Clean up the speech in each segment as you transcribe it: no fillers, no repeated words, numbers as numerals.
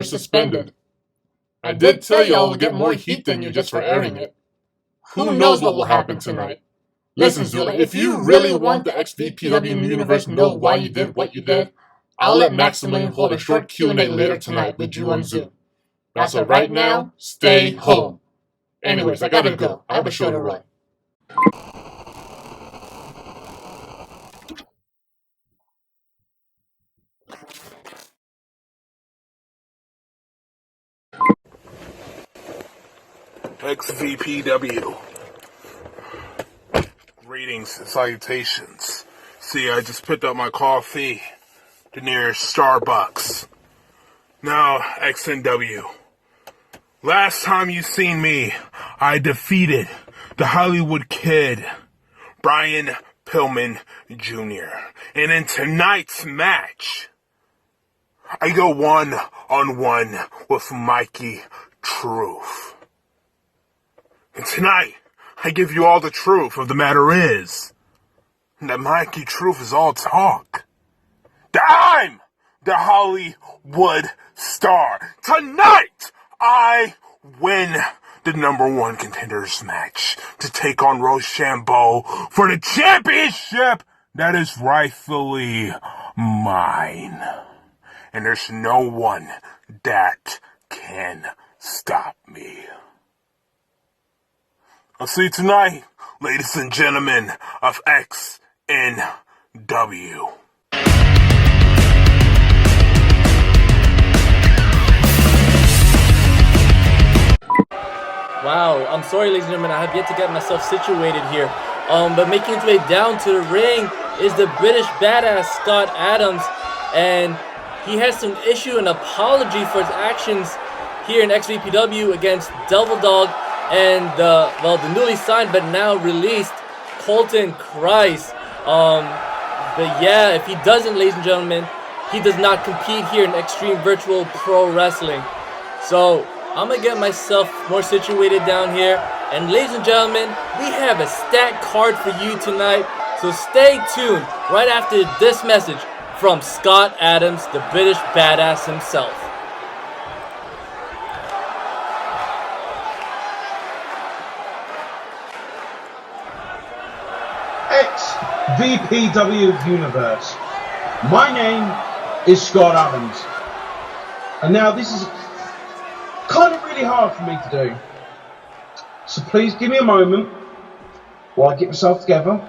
suspended. I did tell y'all we'll get more heat than you just for airing it. Who knows what will happen tonight? Listen, Zula, if you really want the XVPW universe to know why you did what you did, I'll let Maximilian hold a short Q&A later tonight with you on Zoom. That's it. Right now, stay home. Anyways, I gotta go. I have a show to run. XVPW. Greetings and salutations. See, I just picked up my coffee, the nearest Starbucks. Now, XNW. Last time you seen me, I defeated the Hollywood Kid, Brian Pillman Jr. And in tonight's match, I go one-on-one with Mikey Truth. And tonight, I give you all the truth of the matter is that Mikey Truth is all talk. That I'm the Hollywood star. Tonight, I win the #1 Contenders match to take on Roshambo for the championship that is rightfully mine. And there's no one that can stop me. I'll see you tonight, ladies and gentlemen of XNW. Wow, I'm sorry, ladies and gentlemen, I have yet to get myself situated here. But making his way down to the ring is the British badass Scott Adams, and he has some issue and apology for his actions here in XVPW against Devil Dog and the newly signed but now released Colton Christ. But yeah, if he doesn't, ladies and gentlemen, he does not compete here in Xtreme Virtual Pro Wrestling. So I'm gonna get myself more situated down here, and ladies and gentlemen, we have a stacked card for you tonight, so stay tuned right after this message from Scott Adams, the British badass himself. XVPW Universe. My name is Scott Adams, and now this is kind of really hard for me to do, so please give me a moment while I get myself together.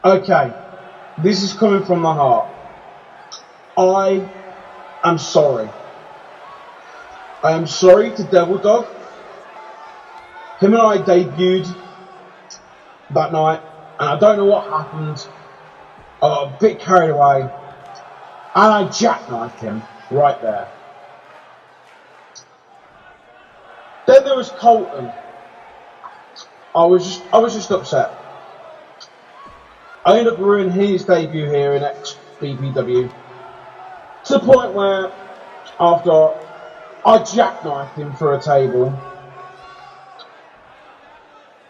Okay, this is coming from the heart. I am sorry. I am sorry to Devil Dog. Him and I debuted that night, and I don't know what happened. I got a bit carried away, and I jackknifed him right there. Then there was Colton. I was just upset. I ended up ruining his debut here in XVPW to the point where, after I jackknifed him through a table,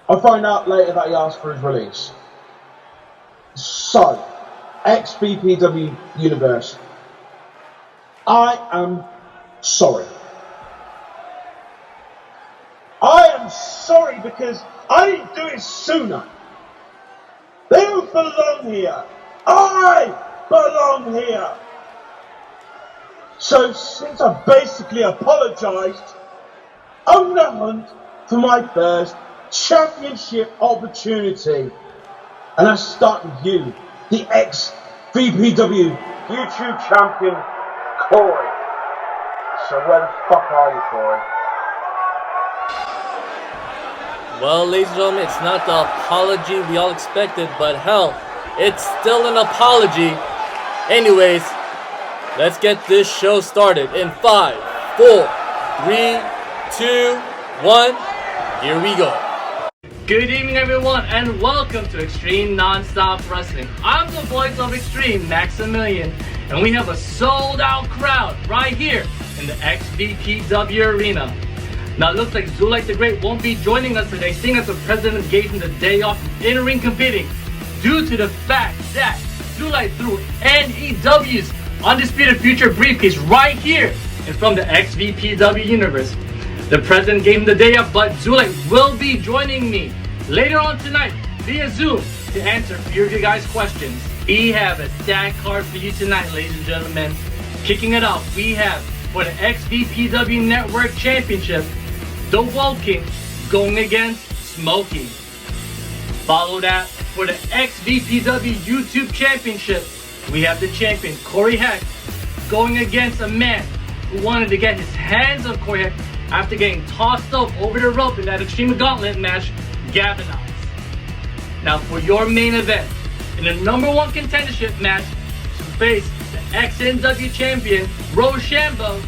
I find out later that he asked for his release. So, XVPW Universe, I am sorry. I am sorry because I didn't do it sooner. They don't belong here. I belong here. So since I basically apologised, I'm going to hunt for my first championship opportunity. And I start with you, the XVPW YouTube champion, Corey. So where the fuck are you, Corey? Well, ladies and gentlemen, it's not the apology we all expected, but hell, it's still an apology. Anyways, let's get this show started in 5, 4, 3, 2, 1. Here we go. Good evening, everyone, and welcome to Extreme Non-Stop Wrestling. I'm the voice of Extreme, Maximilian, and we have a sold-out crowd right here in the XVPW arena. Now, it looks like Zulite the Great won't be joining us today, seeing as the president gave him the day off from in-ring competing due to the fact that Zulai threw NEW's Undisputed Future briefcase right here and from the XVPW universe. The president gave him the day off, but Zulai will be joining me later on tonight via Zoom to answer a few of you guys' questions. We have a stacked card for you tonight, ladies and gentlemen. Kicking it off, we have for the XVPW Network Championship, the Watkins going against Smokey. Follow that for the XVPW YouTube Championship, we have the champion Corey Heck going against a man who wanted to get his hands on Corey Heck after getting tossed up over the rope in that Extreme Gauntlet match, Gavinotts. Now for your main event, in the #1 contendership match to face the XNW champion Roshambo,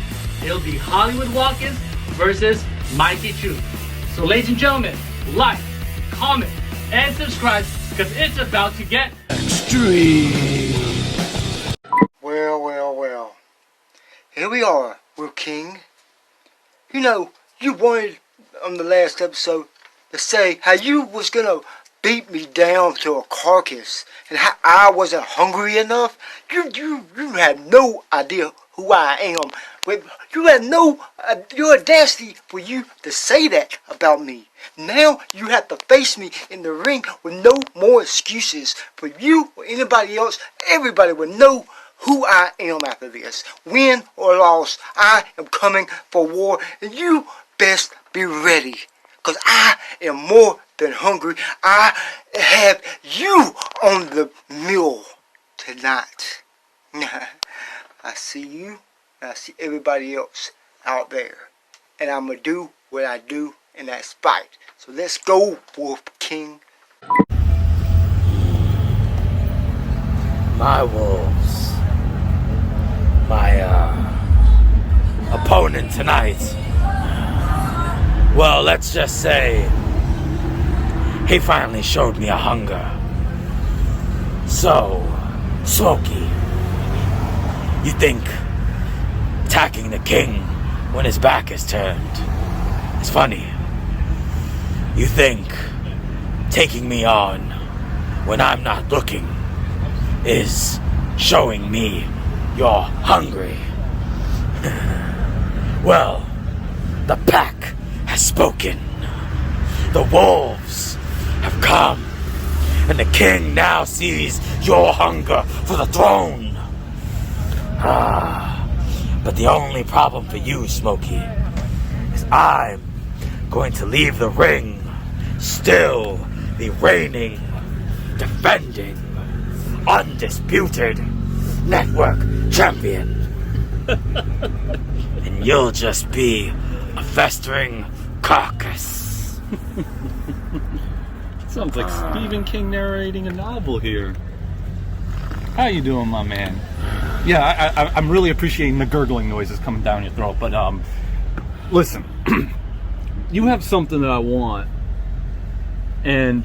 it'll be Hollywood Watkins versus Mikey. So ladies and gentlemen, like, comment, and subscribe because it's about to get Extreme. Well. Here we are, Will King. You know, you wanted on the last episode to say how you was gonna beat me down to a carcass and how I wasn't hungry enough. You had no idea who I am. You had no your audacity for you to say that about me. Now you have to face me in the ring with no more excuses. For you or anybody else, everybody will know who I am after this. Win or loss, I am coming for war, and you best be ready. Because I am more than hungry. I have you on the meal tonight. I see you, and I see everybody else out there. And I'm going to do what I do, and that's fight. So let's go, Wolf King. My wolves. My opponent tonight. Well, let's just say he finally showed me a hunger. So, Smokey, you think attacking the king when his back is turned is funny? You think taking me on when I'm not looking is showing me you're hungry? Well, the pack has spoken. The wolves have come, and the king now sees your hunger for the throne. But the only problem for you, Smokey, is I'm going to leave the ring still the reigning, defending, undisputed network champion. And you'll just be a festering carcass. Sounds like Stephen King narrating a novel here. How you doing, my man? Yeah, I'm really appreciating the gurgling noises coming down your throat, but listen, you have something that I want, and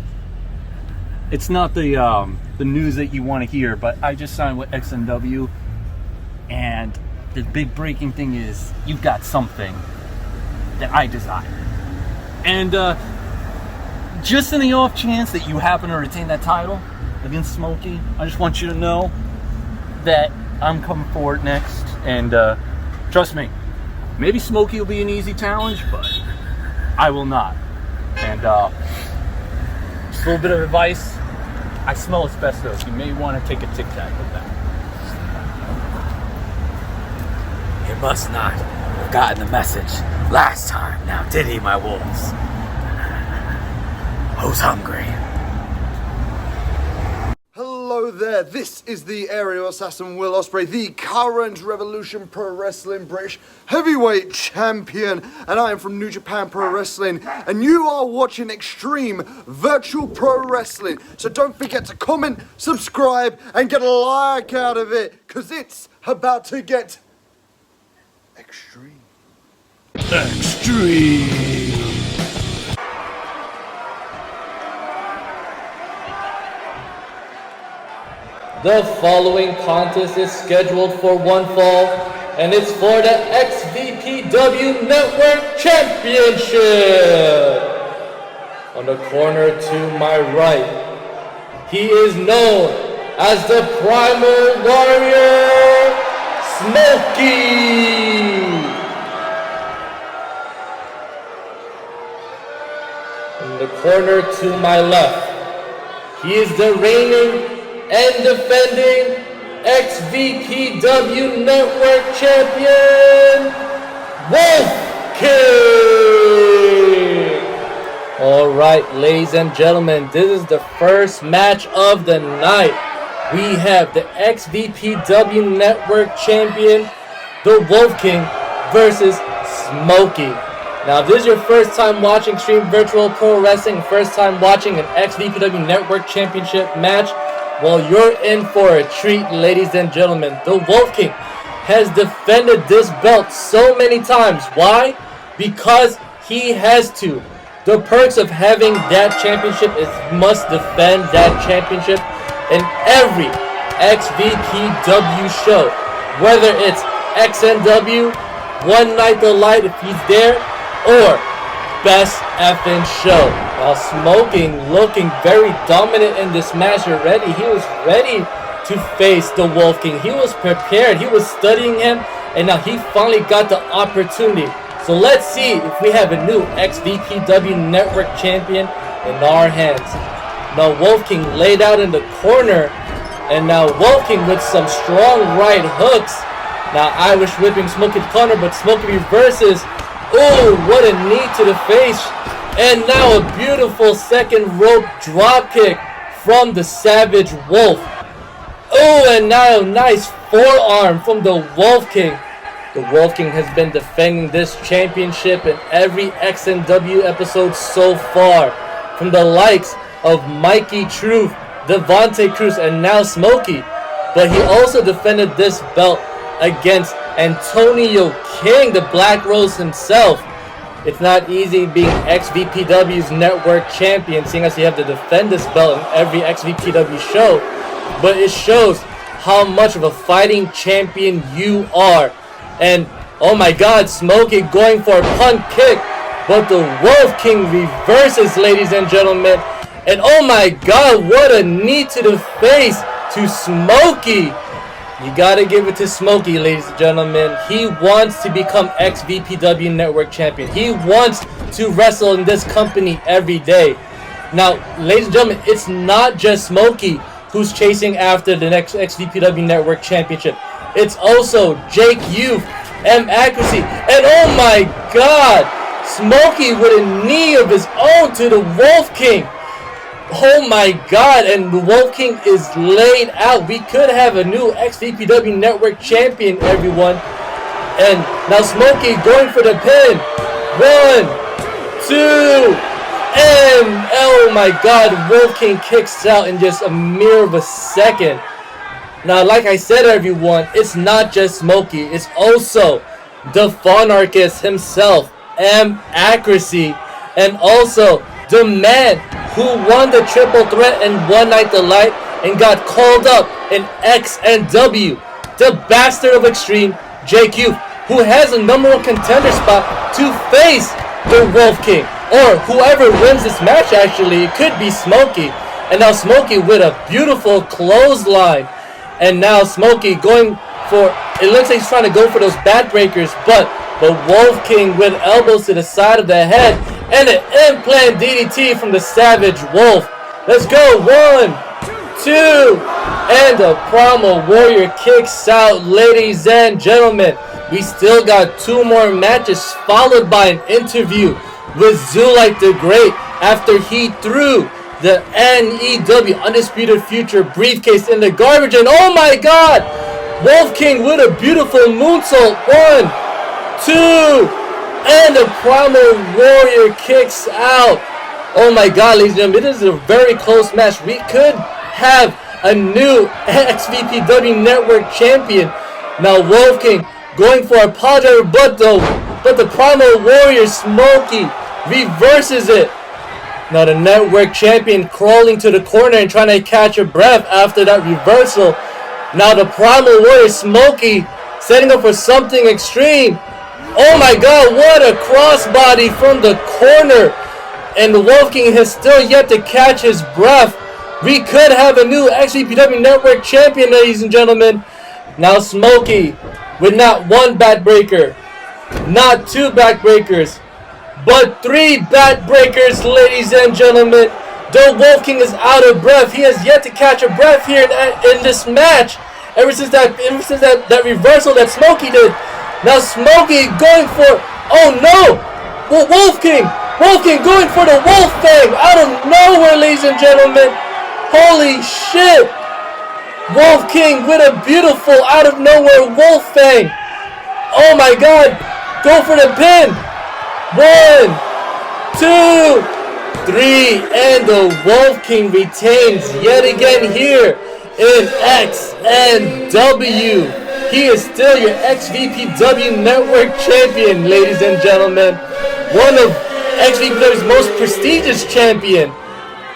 it's not the news that you want to hear, but I just signed with XNW, and the big breaking thing is you've got something that I desire. And just in the off chance that you happen to retain that title against Smokey, I just want you to know that I'm coming forward next, and trust me, maybe Smokey will be an easy challenge, but I will not. And just a little bit of advice, I smell asbestos. You may want to take a tic-tac with that. He must not have gotten the message last time, now did he, my wolves? Who's hungry? Hello there, this is the aerial assassin Will Ospreay, the current Revolution Pro Wrestling British Heavyweight Champion, and I am from New Japan Pro Wrestling, and you are watching Xtreme Virtual Pro Wrestling. So don't forget to comment, subscribe, and get a like out of it, because it's about to get extreme. Extreme. The following contest is scheduled for one fall, and it's for the XVPW Network Championship. On the corner to my right, he is known as the Primal Warrior, Smokey. In the corner to my left, he is the reigning and defending XVPW Network Champion, Watkins. Alright, ladies and gentlemen, this is the first match of the night. We have the XVPW Network Champion, the Wolf King, versus Smokey. Now, if this is your first time watching Xtreme Virtual Pro Wrestling, first time watching an XVPW Network Championship match, well, you're in for a treat, ladies and gentlemen. The Wolf King has defended this belt so many times. Why? Because he has to. The perks of having that championship is must defend that championship in every XVPW show. Whether it's XNW, One Night the Light if he's there, or Best Effin' Show. While Smoking looking very dominant in this match already. He was ready to face the Wolf King. He was prepared. He was studying him, and now he finally got the opportunity. So let's see if we have a new XVPW Network Champion in our hands. Now Wolf King laid out in the corner, and now Wolf King with some strong right hooks. Now Irish whipping Smokey to the corner, but Smokey reverses. Oh, what a knee to the face. And now a beautiful second rope drop kick from the Savage Wolf. Oh, and now a nice forearm from the Wolf King. The Wolf King has been defending this championship in every XNW episode so far. From the likes of Mikey Truth, Devontae Cruz, and now Smokey. But he also defended this belt against Antonio King, the Black Rose himself. It's not easy being XVPW's network champion, seeing as you have to defend this belt in every XVPW show. But it shows how much of a fighting champion you are. And oh my God, Smokey going for a punt kick, but the Wolf King reverses, ladies and gentlemen. And oh my God, what a knee to the face to Smokey. You gotta give it to Smokey, ladies and gentlemen. He wants to become XVPW Network Champion. He wants to wrestle in this company every day. Now, ladies and gentlemen, it's not just Smokey who's chasing after the next XVPW Network Championship. It's also Jake Youth, M Accuracy, and oh my God, Smokey with a knee of his own to the Wolf King. Oh my God, and the Wolf King is laid out. We could have a new XVPW Network Champion, everyone. And now Smokey going for the pin. 1, 2, and oh my God, Wolf King kicks out in just a mere of a second. Now, like I said, everyone, it's not just Smokey. It's also the Funarchist himself, M Accuracy, and also the man who won the triple threat in One Night the Light and got called up in XNW, the bastard of Extreme, JQ, who has a #1 contender spot to face the Wolf King, or whoever wins this match. Actually, it could be Smokey. And now Smokey with a beautiful clothesline, and now Smokey going for, it looks like he's trying to go for those backbreakers, but the Wolf King with elbows to the side of the head, and an implant DDT from the Savage Wolf. Let's go. 1, 2, and the Primal Warrior kicks out, ladies and gentlemen. We still got 2 more matches, followed by an interview with Zulite the Great after he threw the NEW Undisputed Future briefcase in the garbage. And oh my God, Wolf King with a beautiful moonsault. 1, 2, and the Primal Warrior kicks out. Oh my God, ladies and gentlemen, this is a very close match. We could have a new XVPW Network Champion. Now Wolf King going for a apology, but the Primal Warrior Smokey reverses it. Now the Network Champion crawling to the corner and trying to catch a breath after that reversal. Now the Primal Warrior Smokey setting up for something extreme. Oh my God, what a crossbody from the corner. And the Wolf King has still yet to catch his breath. We could have a new XVPW Network champion, ladies and gentlemen. Now Smokey with not one backbreaker, not two backbreakers, but three backbreakers, ladies and gentlemen. The Wolf King is out of breath. He has yet to catch a breath here in this match. Ever since that reversal that Smokey did. Now Smokey going for, oh no! Well, Wolf King going for the Wolf Fang out of nowhere, ladies and gentlemen. Holy shit! Wolf King with a beautiful out of nowhere Wolf Fang. Oh my god! Go for the pin. 1, 2, 3, and the Wolf King retains yet again here in XNW. He is still your XVPW Network champion, ladies and gentlemen. One of XVPW's most prestigious champion.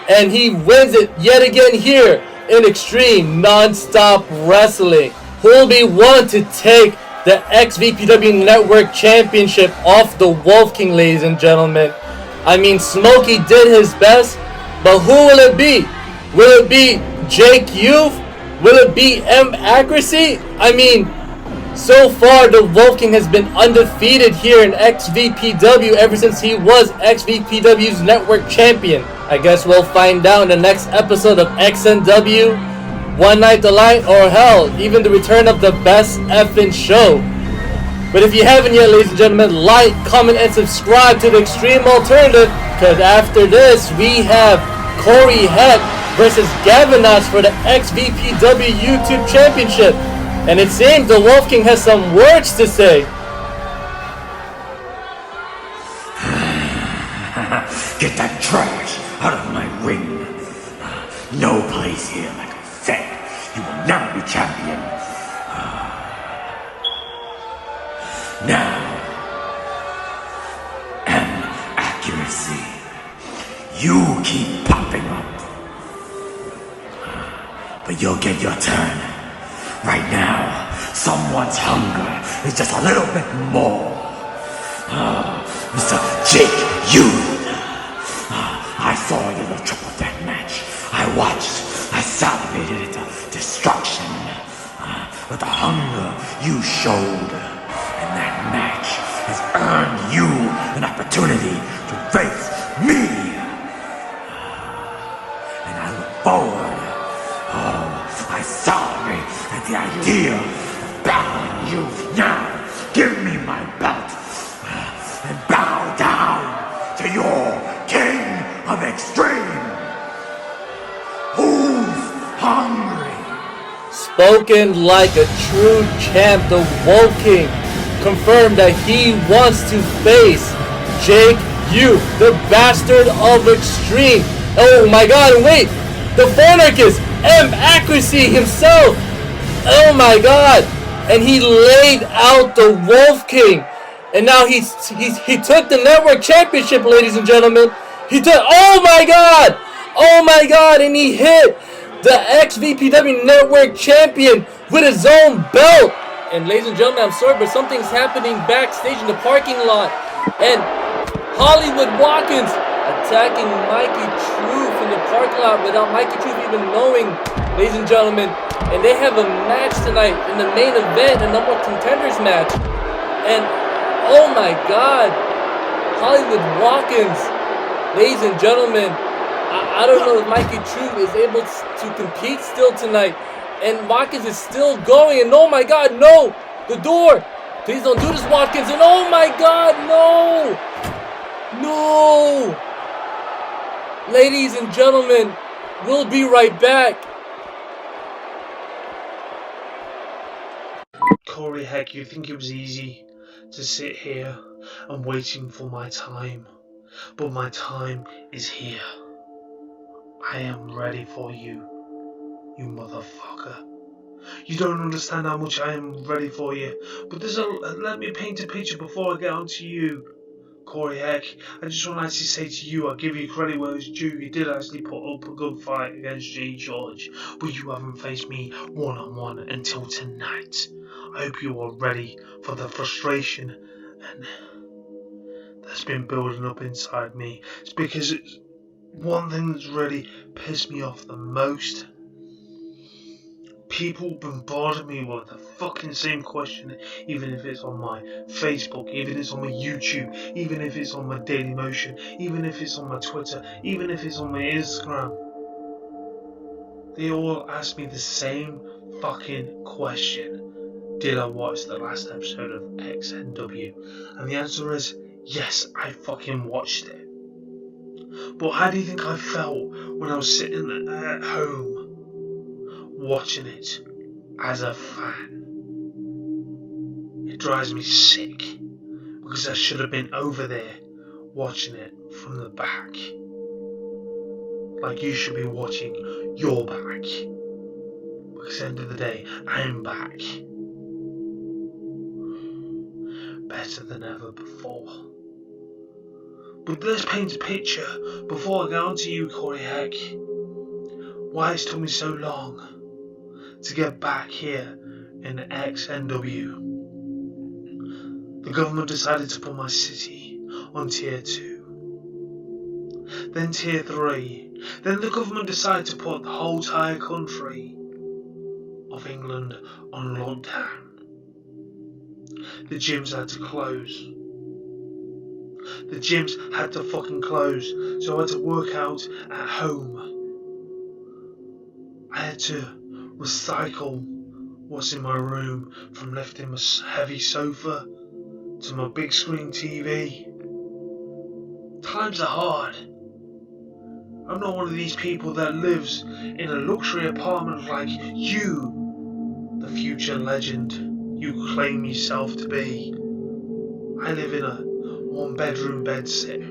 And he wins it yet again here in Xtreme Non-Stop Wrestling. Who will be one to take the XVPW Network Championship off the Wolf King, ladies and gentlemen? I mean, Smokey did his best, but who will it be? Will it be Jake Youth? Will it be M Accuracy? I mean, so far the Wolf King has been undefeated here in XVPW ever since he was XVPW's network champion. I guess we'll find out in the next episode of XNW, One Night the Light, or hell, even the return of the best effing show. But if you haven't yet, ladies and gentlemen, like, comment, and subscribe to the Extreme Alternative, because after this, we have Corey Heck versus Gavinotts for the XVPW YouTube Championship. And it seems the Wolf King has some words to say. Get that trash out of my ring. No place here, like I said. You will never be champion. Now, M Accuracy. You keep popping up. But you'll get your turn. Right now, someone's hunger is just a little bit more. Mr. Jake, you. I saw your little triple threat match. I watched. I salivated at the destruction. But the hunger you showed in that match has earned you an opportunity to face me. And I look forward. I salivate at the idea of battling you now. Give me my belt and bow down to your King of Extreme. Who's hungry? Spoken like a true champ, the Wolf King confirmed that he wants to face Jake Youth, the bastard of Extreme. Oh my god, wait! The Monarchist, M Accuracy himself! Oh my god! And he laid out the Wolf King. And now he took the network championship, ladies and gentlemen. He took, oh my god! Oh my god, and he hit the XVPW network champion with his own belt. And ladies and gentlemen, I'm sorry, but something's happening backstage in the parking lot. And Hollywood Watkins attacking Mikey Truth in the parking lot without Mikey Truth even knowing, ladies and gentlemen. And they have a match tonight in the main event, a number of Contenders match. And oh my god, Hollywood Watkins, ladies and gentlemen, I don't know if Mikey Truth is able to compete still tonight. And Watkins is still going, and oh my god, no! The door! Please don't do this, Watkins, and oh my god, no! No! Ladies and gentlemen, we'll be right back. Corey Heck, you think it was easy to sit here and waiting for my time, but my time is here. I am ready for you, you motherfucker. You don't understand how much I am ready for you, but let me paint a picture before I get on to you. Corey Heck, I just want to actually say to you, I give you credit where it's due. You did actually put up a good fight against J. George, but you haven't faced me one-on-one until tonight. I hope you are ready for the frustration and that's been building up inside me. It's because one thing that's really pissed me off the most, people bombarding me with the fucking same question, even if it's on my Facebook, even if it's on my YouTube, even if it's on my Daily Motion, even if it's on my Twitter, even if it's on my Instagram. They all ask me the same fucking question. Did I watch the last episode of XNW? And the answer is yes, I fucking watched it. But how do you think I felt when I was sitting at home watching it as a fan? It drives me sick because I should have been over there watching it from the back. Like you should be watching your back. Because at the end of the day, I'm back. Better than ever before. But let's paint a picture before I go on to you, Corey Heck. Why it's took me so long to get back here in XNW. The government decided to put my city on tier 2. Then tier 3. Then the government decided to put the whole entire country of England on lockdown. The gyms had to close. The gyms had to fucking close, so I had to work out at home. I had to recycle what's in my room, from lifting my heavy sofa to my big screen TV. Times are hard. I'm not one of these people that lives in a luxury apartment like you, the future legend you claim yourself to be. I live in a 1-bedroom bedsit.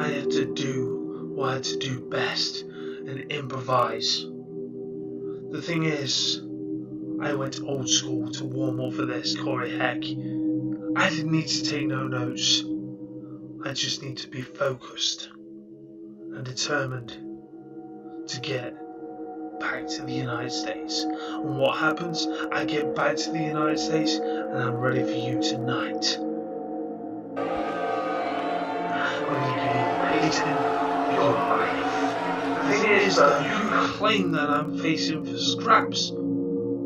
I had to do what I had to do best and improvise. The thing is, I went old school to warm up for this, Corey Heck. I didn't need to take no notes. I just need to be focused and determined to get back to the United States. And what happens? I get back to the United States and I'm ready for you tonight. I'm going to give you Peyton your life. The thing is that you claim that I'm facing for scraps.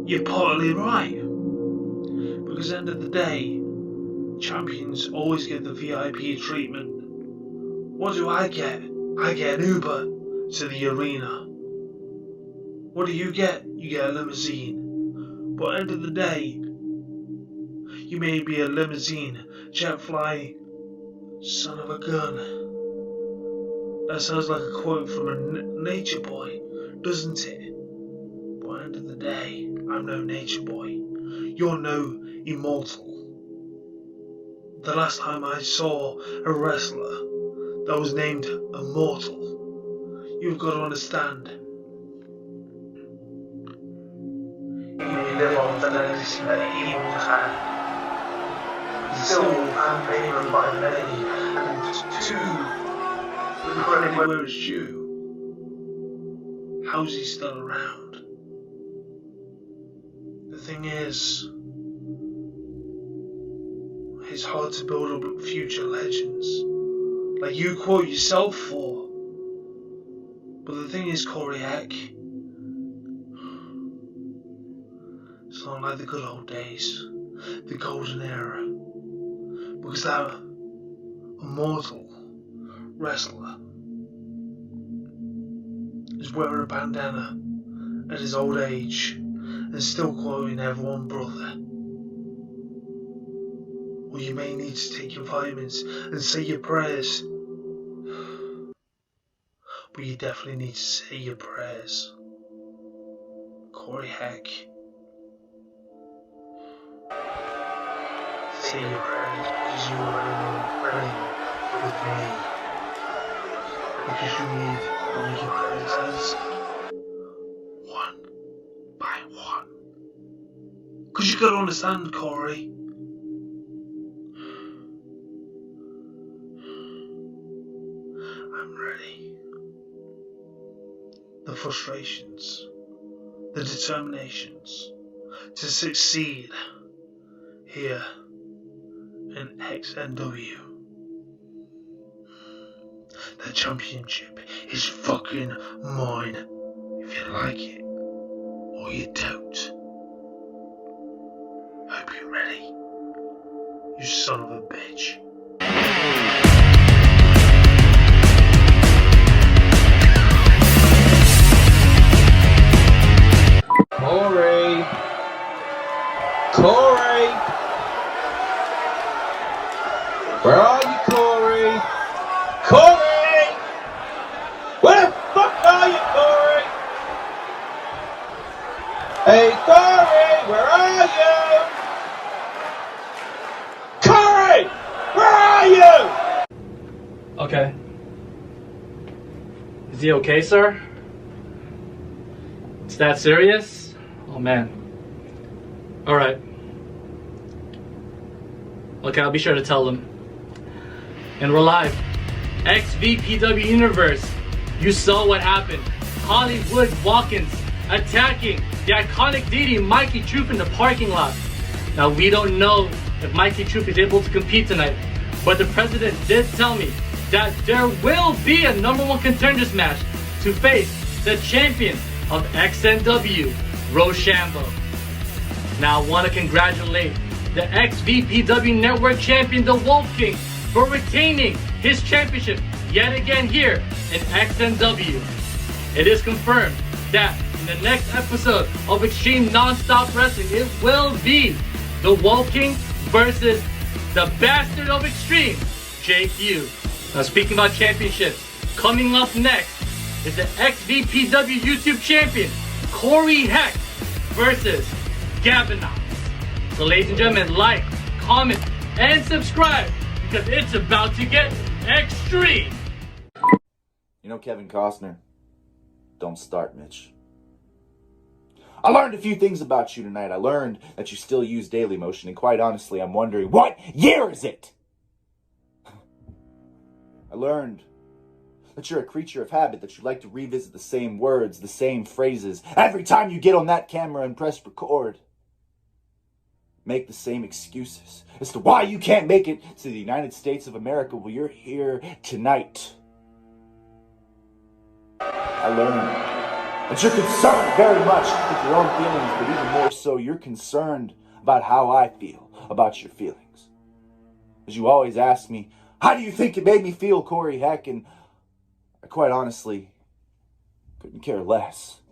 You're partly right. Because at the end of the day, champions always get the VIP treatment. What do I get? I get an Uber to the arena. What do you get? You get a limousine. But at the end of the day, you may be a limousine, jet fly, son of a gun. That sounds like a quote from a nature boy, doesn't it? But at the end of the day, I'm no nature boy. You're no immortal. The last time I saw a wrestler that was named Immortal, you've got to understand, you live on the legacy that he once had. He's still fan favoured by many, and two, the credit where it's due. How's he still around? The thing is, it's hard to build up future legends like you quote yourself for. But the thing is, Corey Heck, it's not like the good old days, the golden era, because that immortal wrestler is wearing a bandana at his old age and still quoting everyone brother. Or you may need to take your vitamins and say your prayers. But you definitely need to say your prayers. Corey Heck. Say your prayers because you are praying with me. Because you need to make your prayers one by one. Because you gotta understand, Corey. I'm ready. The frustrations, the determinations to succeed here in XNW The championship is fucking mine. If you like it, or you don't. Hope you're ready. You son of a bitch. Corey! Where are you, Corey? Corey! Where the fuck are you, Corey? Hey, Corey! Where are you? Corey! Where are you? Okay. Is he okay, sir? It's that serious? Oh, man. Alright. Okay, I'll be sure to tell them. And we're live. XVPW Universe. You saw what happened. Hollywood Watkins attacking the iconic deity Mikey Troop in the parking lot. Now, we don't know if Mikey Troop is able to compete tonight, but the president did tell me that there will be a #1 contenders match to face the champion of XNW, Roshambo. Now, I want to congratulate the XVPW Network champion, the Wolf King, for retaining his championship yet again here in XNW. It is confirmed that in the next episode of Xtreme Non-Stop Wrestling, it will be the Wolf King versus the Bastard of Xtreme, JQ. Now, speaking about championships, coming up next is the XVPW YouTube champion, Corey Heck, versus Gavinotts. So ladies and gentlemen, like, comment, and subscribe, because it's about to get extreme. You know Kevin Costner? Don't start, Mitch. I learned a few things about you tonight. I learned that you still use Daily Motion, and quite honestly, I'm wondering, what year is it? I learned that you're a creature of habit, that you like to revisit the same words, the same phrases, every time you get on that camera and press record. Make the same excuses as to why you can't make it to the United States of America. Well, you're here tonight. I learned that you're concerned very much with your own feelings, but even more so, you're concerned about how I feel about your feelings. As you always ask me, how do you think it made me feel, Corey Heck? And I quite honestly couldn't care less.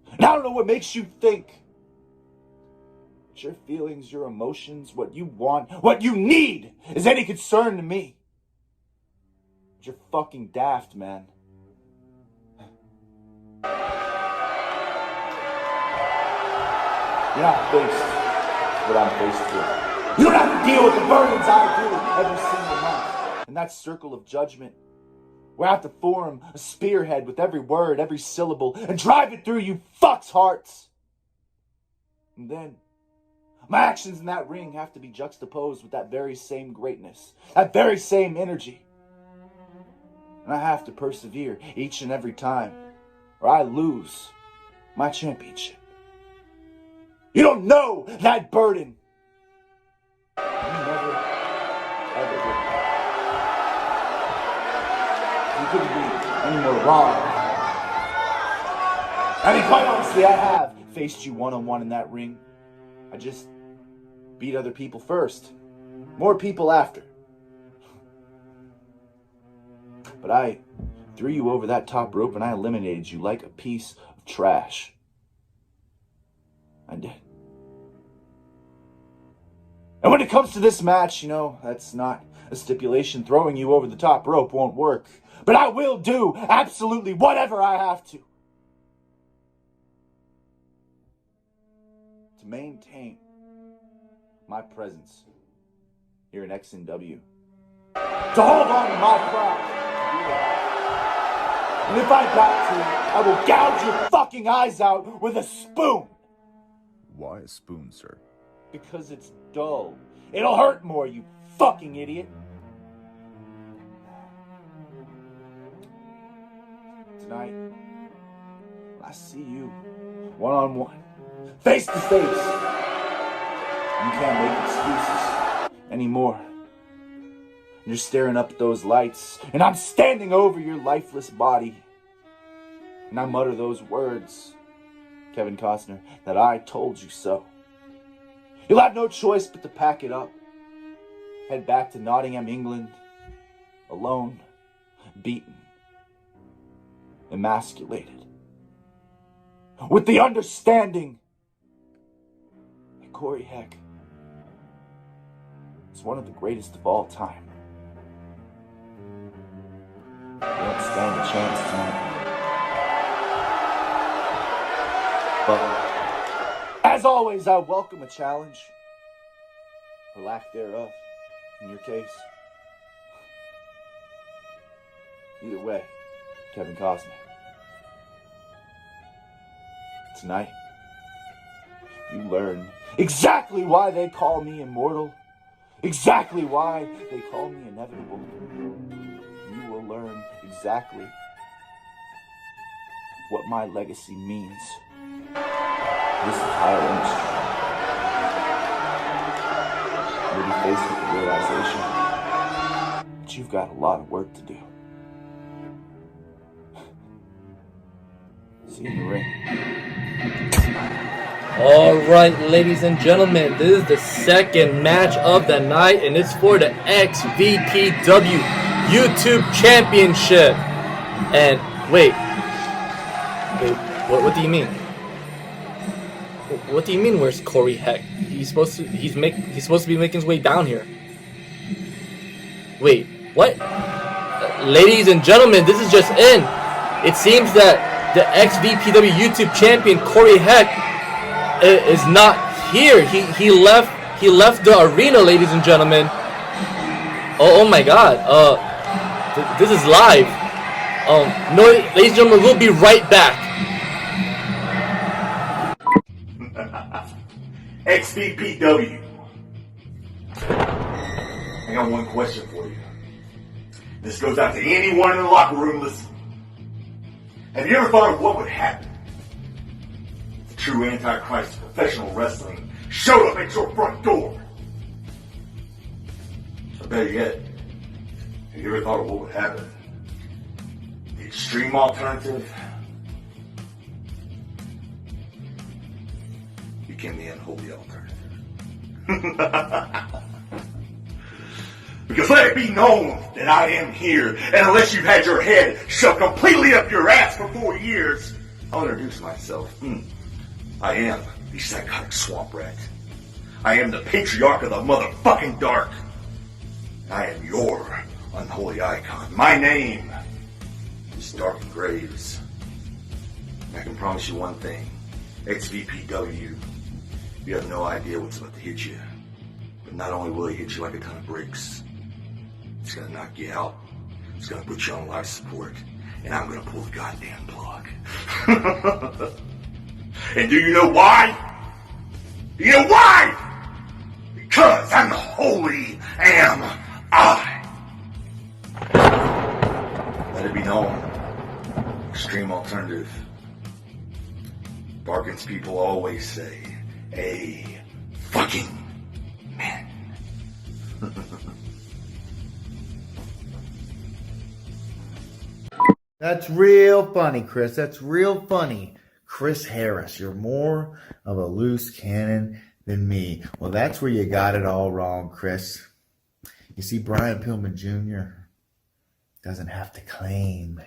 And I don't know what makes you think that your feelings, your emotions, what you want, what you need is any concern to me. But you're fucking daft, man. You're not faced with what I'm faced with. You don't have to deal with the burdens I do every single month. And that circle of judgment, where I have to form a spearhead with every word, every syllable, and drive it through you fucks' hearts. And then my actions in that ring have to be juxtaposed with that very same greatness, that very same energy. And I have to persevere each and every time, or I lose my championship. You don't know that burden. You never, ever will. You couldn't be any more wrong. I mean, quite honestly, I have faced you one-on-one in that ring. I just beat other people first. More people after. But I threw you over that top rope and I eliminated you like a piece of trash. I did. And when it comes to this match, you know, that's not a stipulation. Throwing you over the top rope won't work. But I will do absolutely whatever I have to maintain my presence here in XNW. To hold on to my pride. And if I got to, I will gouge your fucking eyes out with a spoon. Why a spoon, sir? Because it's dull. It'll hurt more, you fucking idiot. Tonight, when I see you one-on-one, face to face, you can't make excuses anymore. You're staring up at those lights, and I'm standing over your lifeless body. And I mutter those words, Kevin Costner, that I told you so. You'll have no choice but to pack it up. Head back to Nottingham, England, alone, beaten, emasculated, with the understanding that Corey Heck is one of the greatest of all time. You don't stand a chance tonight. But, as always, I welcome a challenge, or lack thereof, in your case. Either way, Kevin Costner. Tonight, you learn exactly why they call me immortal, exactly why they call me inevitable. You will learn exactly what my legacy means. This entire industry. You'll be faced with the realization that you've got a lot of work to do. See you in the ring. Alright, ladies and gentlemen, this is the second match of the night, and it's for the XVPW YouTube Championship. And wait, what do you mean? What do you mean? Where's Corey Heck? He's supposed to be making his way down here. Wait, what? Ladies and gentlemen, this is just in. It seems that the XVPW YouTube champion Corey Heck is not here. He left the arena, ladies and gentlemen. Oh my God. This is live. No, ladies and gentlemen, we'll be right back. XVPW. I got one question for you. This goes out to anyone in the locker room listening. Have you ever thought of what would happen if the true Antichrist of professional wrestling showed up at your front door? Or better yet, have you ever thought of what would happen? The extreme alternative became the unholy alternative. Because let it be known that I am here, and unless you've had your head shoved completely up your ass for 4 years, I'll introduce myself. I am the psychotic swamp rat. I am the patriarch of the motherfucking dark. I am your unholy icon. My name is Dark and Graves. And I can promise you one thing. XVPW, you have no idea what's about to hit you. But not only will it hit you like a ton of bricks, it's gonna knock you out. It's gonna put you on life support. And I'm gonna pull the goddamn plug. And do you know why? Do you know why? Because I'm the holy am I. Let it be known. Extreme alternative. Watkins people always say, a fucking man. That's real funny, Chris. That's real funny. Chris Harris, you're more of a loose cannon than me. Well, that's where you got it all wrong, Chris. You see, Brian Pillman Jr. doesn't have to claim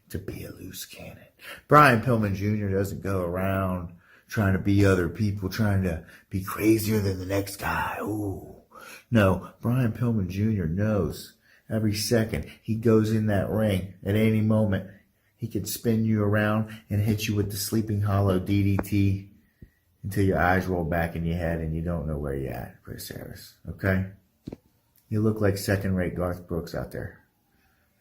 to be a loose cannon. Brian Pillman Jr. doesn't go around trying to be other people, trying to be crazier than the next guy. Ooh. No, Brian Pillman Jr. knows every second he goes in that ring at any moment, he could spin you around and hit you with the Sleeping Hollow DDT until your eyes roll back in your head and you don't know where you're at, Chris Harris. Okay? You look like second-rate Garth Brooks out there.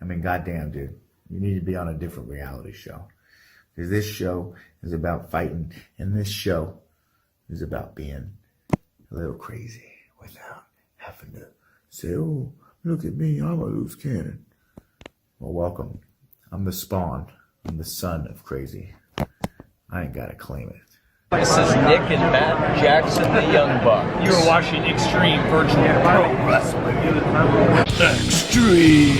I mean, goddamn, dude. You need to be on a different reality show. Because this show is about fighting, and this show is about being a little crazy without having to say, oh, look at me, I'm a loose cannon. Well, welcome. I'm the spawn. I'm the son of crazy. I ain't got to claim it. This is Nick and Matt Jackson, the Young Bucks. You're watching Xtreme Virtual Pro Wrestling. Extreme.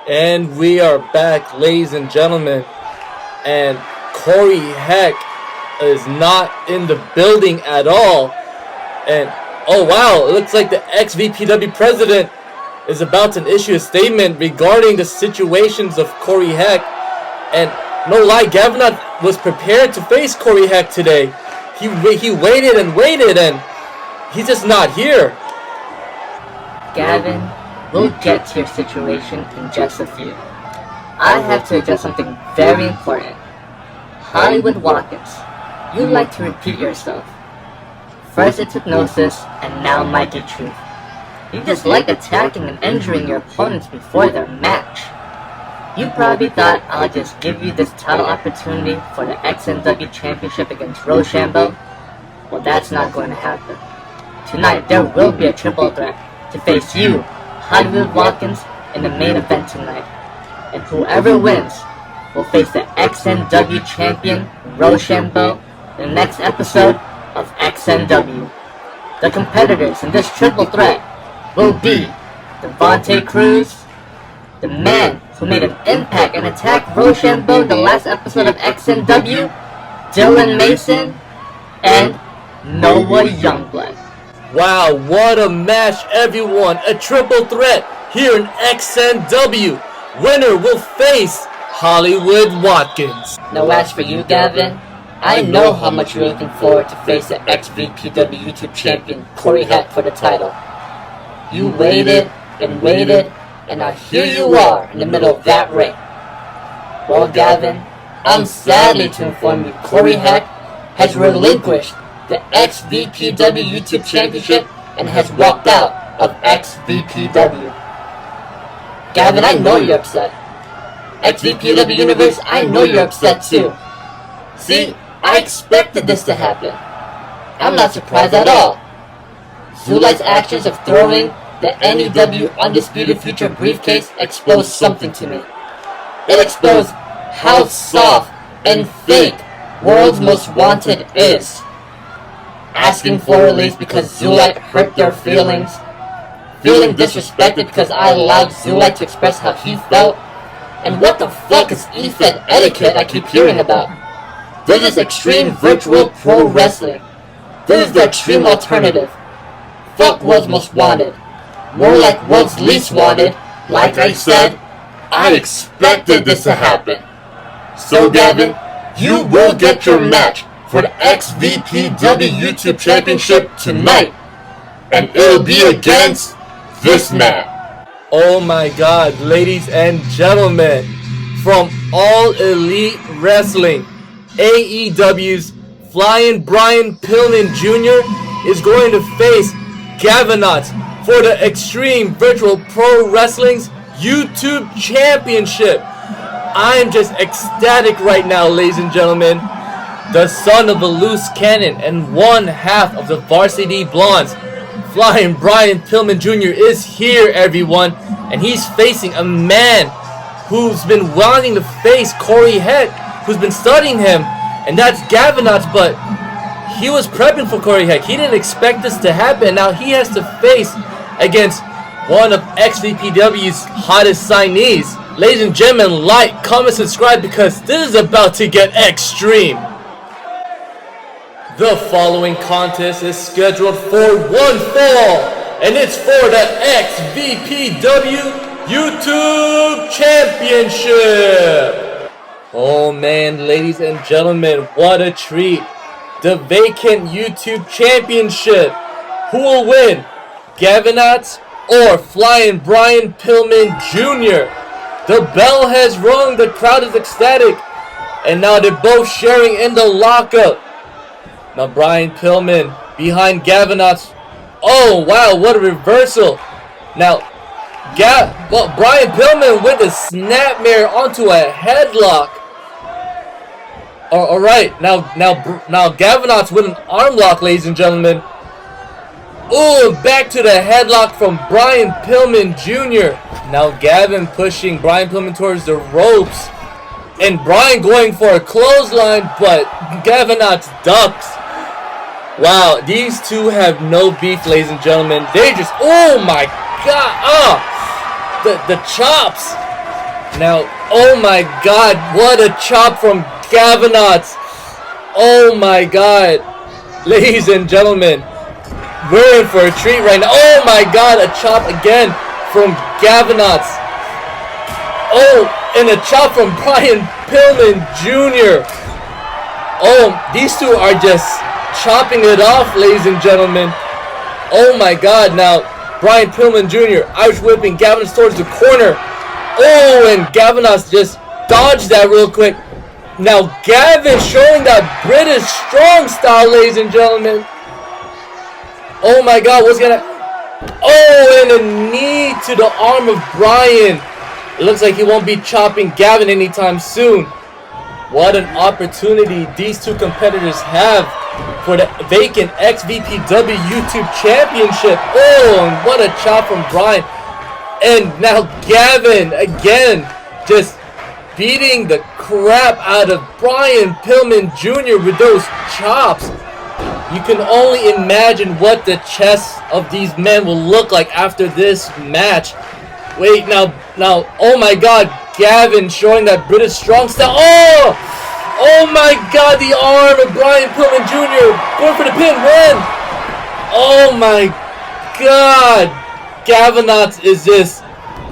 And we are back, ladies and gentlemen. And Corey Heck is not in the building at all. And oh wow, it looks like the XVPW president is about to issue a statement regarding the situations of Corey Heck. And no lie, Gavinotts was prepared to face Corey Heck today. He waited and waited, and he's just not here. Gavin, we'll get to your situation in just a few. I have to address something very important. Hollywood Watkins, you like to repeat yourself. First it's Hypnosis, and now Mikey Truth. You just like attacking and injuring your opponents before their match. You probably thought I'll just give you this title opportunity for the XNW Championship against Roshambo. Well, that's not going to happen. Tonight, there will be a triple threat to face you, Hollywood Watkins, in the main event tonight. And whoever wins will face the XNW Champion Roshambo in the next episode of XNW. The competitors in this triple threat will be Devontae Cruz, the man who made an impact and attacked Roshambo in the last episode of XNW, Dylan Mason, and Noah Youngblood. Wow, what a match, everyone. A triple threat here in XNW. Winner will face Hollywood Watkins. Now as for you, Gavin, I know how much you're looking forward to face the XVPW YouTube champion Corey Heck for the title. You waited and waited, and now here you are in the middle of that ring. Well, Gavin, I'm sadly to inform you Corey Heck has relinquished the XVPW YouTube Championship and has walked out of XVPW. Gavin, I know you're upset. XVPW Universe, I know you're upset too. See, I expected this to happen. I'm not surprised at all. Zulai's actions of throwing the NEW Undisputed Future briefcase exposed something to me. It exposed how soft and fake World's Most Wanted is. Asking for release because Zulai hurt their feelings. Feeling disrespected because I allowed Zulai to express how he felt. And what the fuck is EFED etiquette I keep hearing about? This is Extreme Virtual Pro Wrestling. This is the extreme alternative. Fuck World's Most Wanted. More like World's Least Wanted. Like I said, I expected this to happen. So Gavin, you will get your match for the XVPW YouTube Championship tonight. And it'll be against this man. Oh my god, ladies and gentlemen, from All Elite Wrestling, AEW's Flying Brian Pillman Jr. is going to face Gavinotts for the Extreme Virtual Pro Wrestling's YouTube Championship. I'm just ecstatic right now, ladies and gentlemen. The son of a loose cannon and one half of the Varsity Blondes, Flying Brian Pillman Jr. is here, everyone, and he's facing a man who's been wanting to face Corey Heck, who's been studying him, and that's Gavinotts, but he was prepping for Corey Heck. He didn't expect this to happen. Now he has to face against one of XVPW's hottest signees. Ladies and gentlemen, like, comment, subscribe, because this is about to get extreme. The following contest is scheduled for one fall, and it's for the XVPW YouTube Championship. Oh man, ladies and gentlemen, what a treat. The vacant YouTube Championship. Who will win? Gavinotts or Flying Brian Pillman Jr.? The bell has rung, the crowd is ecstatic, and now they're both sharing in the lockup. Now Brian Pillman behind Gavinotts. Oh wow, what a reversal. Now Brian Pillman with a snapmare onto a headlock. Alright, now Gavinotts with an arm lock, ladies and gentlemen. Oh, back to the headlock from Brian Pillman Jr. Now Gavin pushing Brian Pillman towards the ropes. And Bryan going for a clothesline, but Gavinotts ducks. Wow, these two have no beef, ladies and gentlemen. They just, oh my God, the chops. Now, oh my God, what a chop from Gavinotts. Oh my God, ladies and gentlemen, we're in for a treat right now. Oh my God, a chop again from Gavinotts. Oh, and a chop from Brian Pillman Jr. Oh, these two are just chopping it off, ladies and gentlemen. Oh my God, now Brian Pillman Jr. Irish whipping Gavinotts towards the corner. Oh, and Gavinotts just dodged that real quick. Now Gavin showing that British strong style, ladies and gentlemen. Oh my God, what's gonna... Oh, and a knee to the arm of Bryan. It looks like he won't be chopping Gavin anytime soon. What an opportunity these two competitors have for the vacant XVPW YouTube Championship. Oh, and what a chop from Bryan. And now Gavin again just beating the crap out of Brian Pillman Jr. with those chops. You can only imagine what the chests of these men will look like after this match. Wait, now, oh my God, Gavin showing that British strong style. Oh my God, the arm of Brian Pillman Jr. going for the pin, win. Oh my God, Gavinotts is just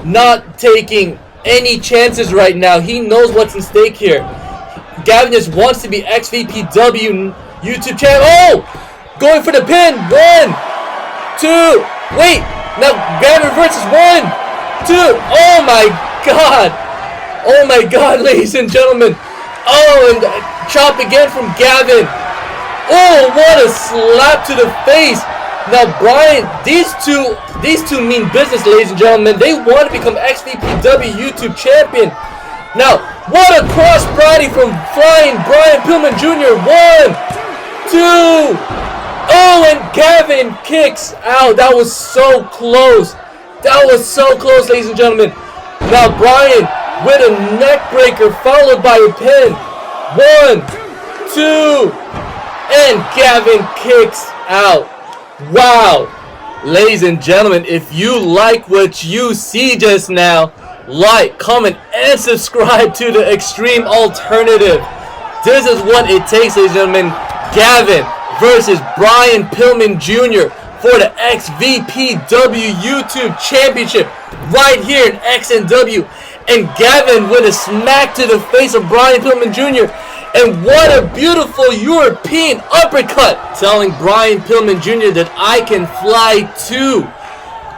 not taking any chances right now. He knows what's in stake here. Gavin just wants to be XVPW YouTube champ. Oh, going for the pin, 1, 2, wait, now Gavin reverses, 1, 2, oh my God, ladies and gentlemen. Oh, and chop again from Gavin. Oh, what a slap to the face. Now Bryan, these two mean business, ladies and gentlemen. They want to become XVPW YouTube champion. Now, what a cross body from flying Brian Pillman Jr. 1, 2. Oh, and Gavin kicks out. That was so close. That was so close, ladies and gentlemen. Now Bryan with a neck breaker followed by a pin. 1, 2, and Gavin kicks out. Wow. Ladies and gentlemen, if you like what you see just now, like, comment, and subscribe to the Extreme Alternative. This is what it takes, ladies and gentlemen. Gavin versus Brian Pillman Jr. for the XVPW YouTube Championship right here in XNW. And Gavin with a smack to the face of Brian Pillman Jr. And what a beautiful European uppercut, telling Brian Pillman Jr. that I can fly too.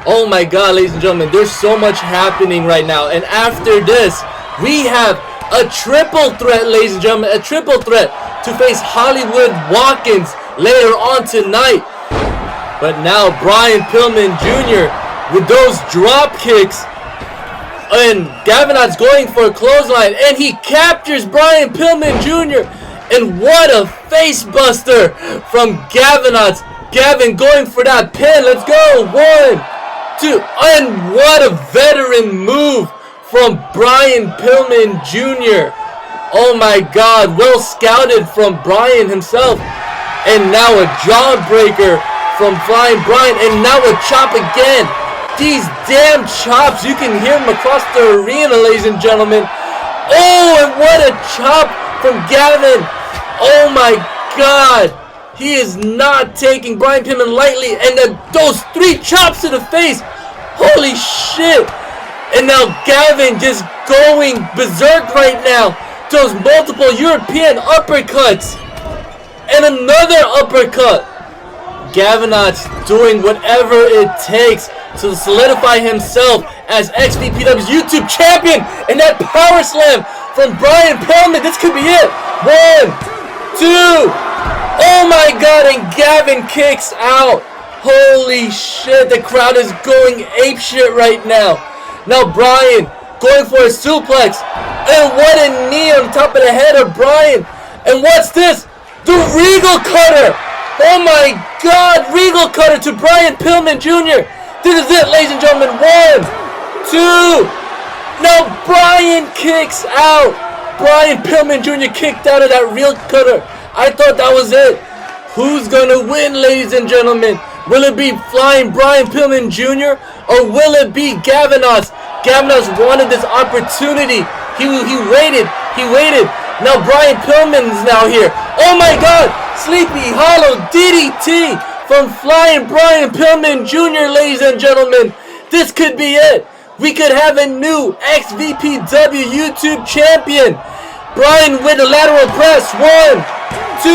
Oh my God, ladies and gentlemen, there's so much happening right now. And after this, we have a triple threat, ladies and gentlemen, a triple threat to face Hollywood Watkins later on tonight. But now Brian Pillman Jr. with those drop kicks. And Gavinotts going for a clothesline, and he captures Brian Pillman Jr. And what a face buster from Gavinotts. Gavin going for that pin. Let's go. 1, 2, and what a veteran move from Brian Pillman Jr. Oh my God, well scouted from Brian himself. And now a jawbreaker from Flying Brian, and now a chop again. These damn chops, you can hear them across the arena, ladies and gentlemen. Oh, and what a chop from Gavin. Oh my God. He is not taking Brian Pillman lightly. And those 3 chops to the face. Holy shit. And now Gavin just going berserk right now. Those multiple European uppercuts. And another uppercut. Gavinotts doing whatever it takes to solidify himself as XVPW's YouTube champion. And that power slam from Brian Pillman. This could be it. 1, 2. Oh my God. And Gavin kicks out. Holy shit. The crowd is going apeshit right now. Now Brian going for a suplex. And what a knee on top of the head of Brian. And what's this? The Regal Cutter. Oh my God. Regal Cutter to Brian Pillman Jr. This is it, ladies and gentlemen. 1, 2. Now Brian kicks out. Brian Pillman Jr. kicked out of that real cutter. I thought that was it. Who's gonna win, ladies and gentlemen? Will it be Flying Brian Pillman Jr. or will it be Gavinotts? Gavinotts wanted this opportunity. He waited. Now Brian Pillman's now here. Oh my God! Sleepy Hollow DDT from Flying Brian Pillman Jr. Ladies and gentlemen, this could be it. We could have a new XVPW YouTube champion. Brian with a lateral press. 1, 2,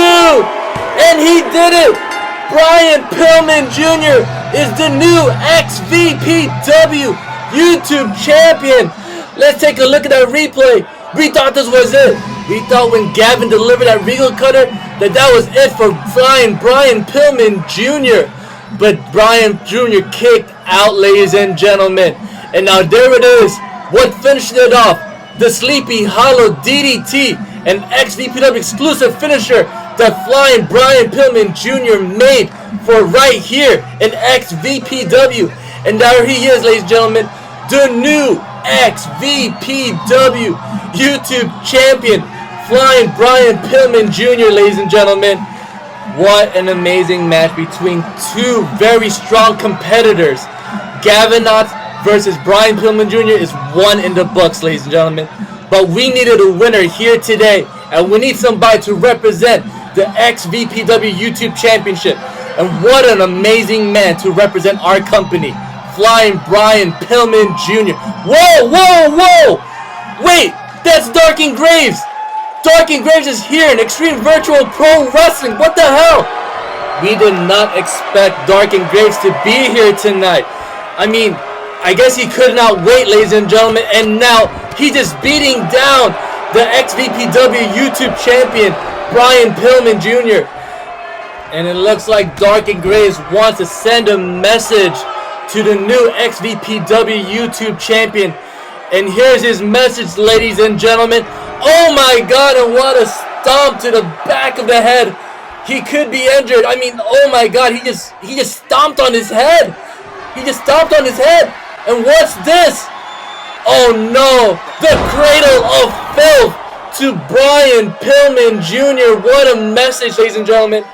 and he did it. Brian Pillman Jr. is the new XVPW YouTube champion. Let's take a look at that replay. We thought this was it. We thought when Gavin delivered that Regal cutter that was it for Flying Brian Pillman Jr. But Brian Jr. kicked out, ladies and gentlemen. And now there it is. What finished it off? The Sleepy Hollow DDT, an XVPW exclusive finisher that Flying Brian Pillman Jr. made for right here in XVPW. And there he is, ladies and gentlemen, the new XVPW YouTube champion, Flying Brian Pillman Jr. Ladies and gentlemen, what an amazing match between two very strong competitors. Gavinotts versus Brian Pillman Jr. is one in the books, ladies and gentlemen. But we needed a winner here today, and we need somebody to represent the XVPW YouTube Championship. And what an amazing man to represent our company, Flying Brian Pillman Jr. Whoa! Wait, that's Darkin Graves. Darkin Graves is here in Xtreme Virtual Pro Wrestling. What the hell? We did not expect Darkin Graves to be here tonight. I mean, I guess he could not wait, ladies and gentlemen, and now he's just beating down the XVPW YouTube champion, Brian Pillman Jr. And it looks like Darkin Graves wants to send a message to the new XVPW YouTube champion. And here's his message, ladies and gentlemen. Oh my God, and what a stomp to the back of the head. He could be injured. I mean, oh my God, he just stomped on his head. And what's this? Oh no, the cradle of filth to Brian Pillman Jr. What a message, ladies and gentlemen.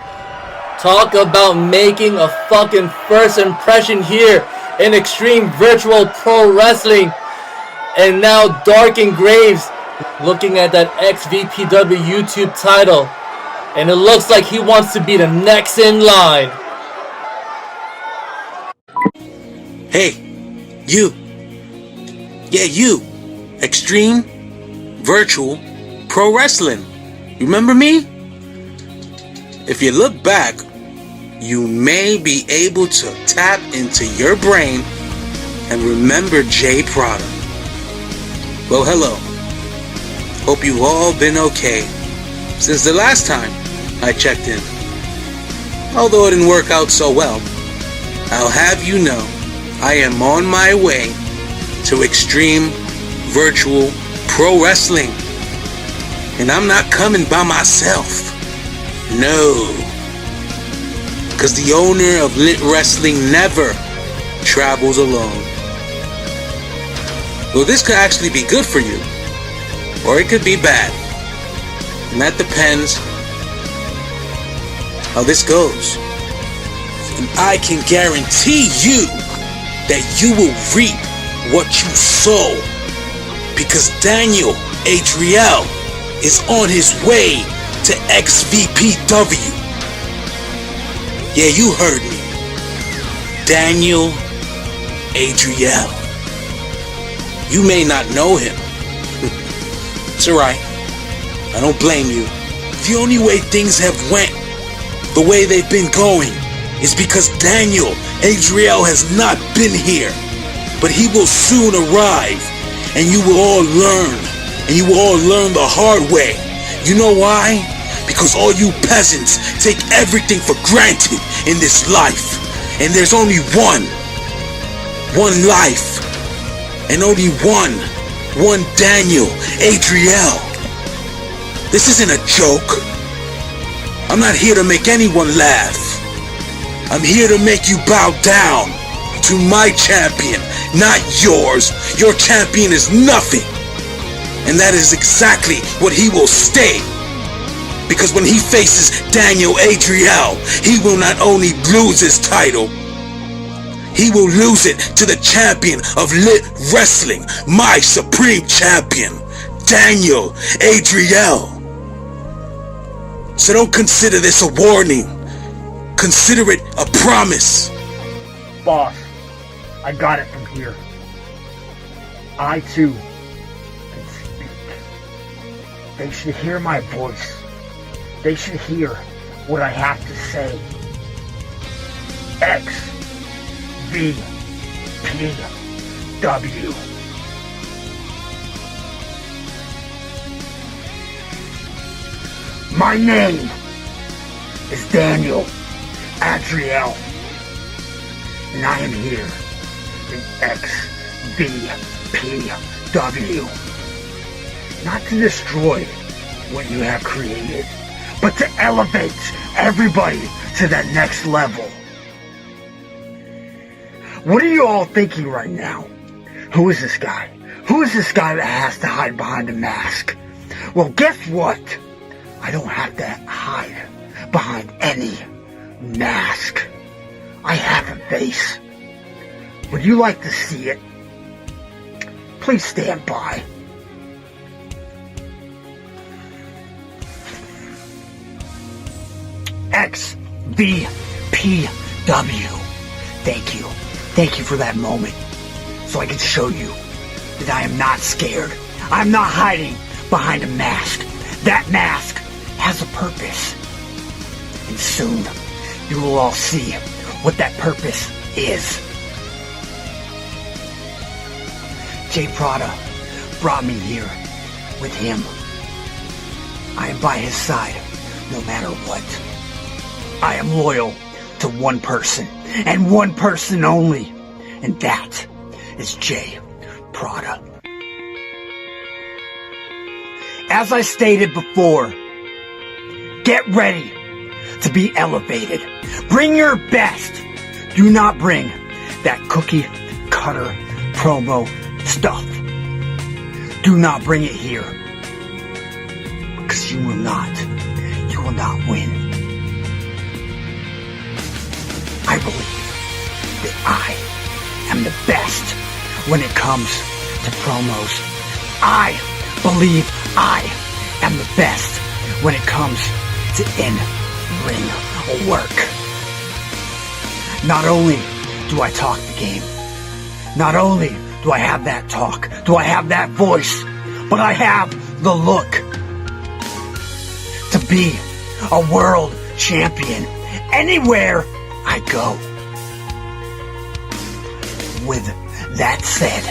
Talk about making a fucking first impression here in Xtreme Virtual Pro Wrestling. And now Darkin Graves looking at that XVPW YouTube title. And it looks like he wants to be the next in line. Hey, you. Yeah, you. Xtreme Virtual Pro Wrestling. Remember me? If you look back, you may be able to tap into your brain and remember Jay Prada. Well, hello. Hope you've all been okay since the last time I checked in. Although it didn't work out so well, I'll have you know I am on my way to Xtreme Virtual Pro Wrestling. And I'm not coming by myself. No. Because the owner of Lit Wrestling never travels alone. Well, this could actually be good for you, or it could be bad. And that depends how this goes. And I can guarantee you that you will reap what you sow, because Daniel Adriel is on his way to XVPW. Yeah, you heard me. Daniel Adriel. You may not know him. It's alright. I don't blame you. The only way things have went the way they've been going is because Daniel Adriel has not been here. But he will soon arrive, and you will all learn. And you will all learn the hard way. You know why? Because all you peasants take everything for granted in this life. And there's only one life. And only one Daniel Adriel. This isn't a joke. I'm not here to make anyone laugh. I'm here to make you bow down to my champion, not yours. Your champion is nothing. And that is exactly what he will stay. Because when he faces Daniel Adriel, he will not only lose his title, he will lose it to the champion of Lit Wrestling, my supreme champion, Daniel Adriel. So don't consider this a warning. Consider it a promise. Boss, I got it from here. I too can speak. They should hear my voice. They should hear what I have to say. XVPW. My name is Daniel Adriel, and I am here in XVPW. Not to destroy what you have created, but to elevate everybody to that next level. What are you all thinking right now? Who is this guy? Who is this guy that has to hide behind a mask? Well, guess what? I don't have to hide behind any mask. I have a face. Would you like to see it? Please stand by. XVPW. Thank you. Thank you for that moment. So I can show you that I am not scared. I'm not hiding behind a mask. That mask has a purpose. And soon, you will all see what that purpose is. Jay Prada brought me here with him. I am by his side no matter what. I am loyal to one person, and one person only, and that is Jay Prada. As I stated before, get ready to be elevated. Bring your best. Do not bring that cookie cutter promo stuff. Do not bring it here, because you will not win. I believe that I am the best when it comes to promos. I believe I am the best when it comes to in-ring work. Not only do I talk the game, not only do I have that talk, do I have that voice, but I have the look to be a world champion anywhere I go. With that said,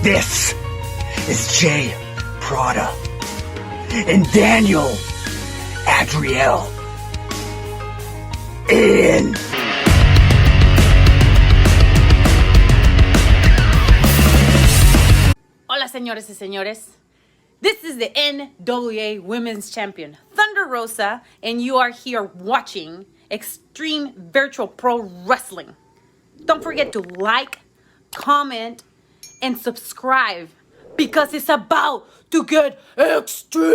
this is Jay Prada and Daniel Adriel in Hola, señores y señores. This is the NWA Women's Champion, Thunder Rosa, and you are here watching Xtreme Virtual Pro Wrestling. Don't forget to like, comment, and subscribe, because it's about to get extreme.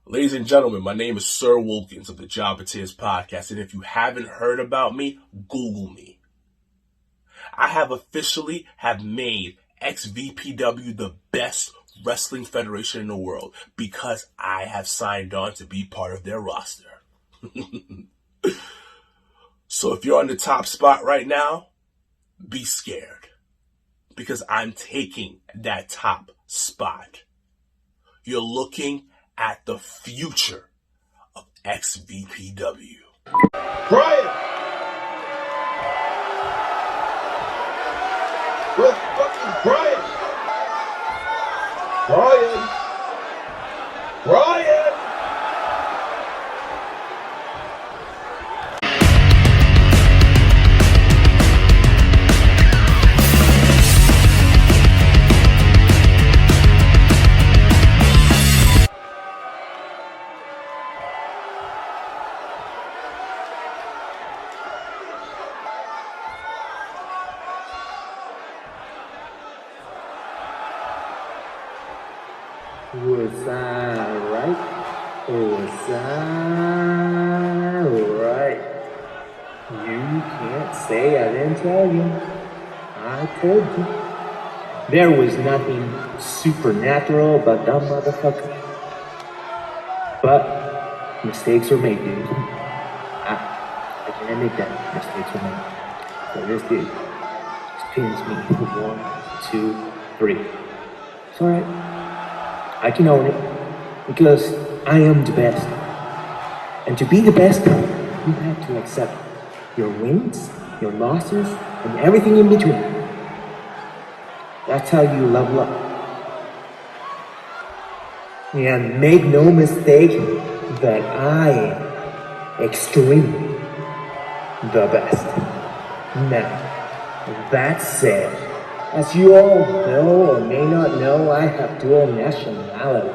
Ladies and gentlemen, my name is Sir Watkins of the Job It Is podcast, and if you haven't heard about me, Google me. I have officially made XVPW the best wrestling federation in the world because I have signed on to be part of their roster. So if you're on the top spot right now, be scared because I'm taking that top spot. You're looking at the future of XVPW. Brian! Where the fuck is Brian? Brian! Brian! Was I right? Or was I right? You can't say I didn't tell you. I told you. There was nothing supernatural about that motherfucker. But mistakes were made, dude. I can admit that mistakes were made. So this dude just pins me. 1, 2, 3. It's alright. I can own it. Because I am the best. And to be the best, you have to accept your wins, your losses, and everything in between. That's how you level up. And make no mistake that I am extreme the best. Now, that said, as you all know or may not know, I have dual nationality.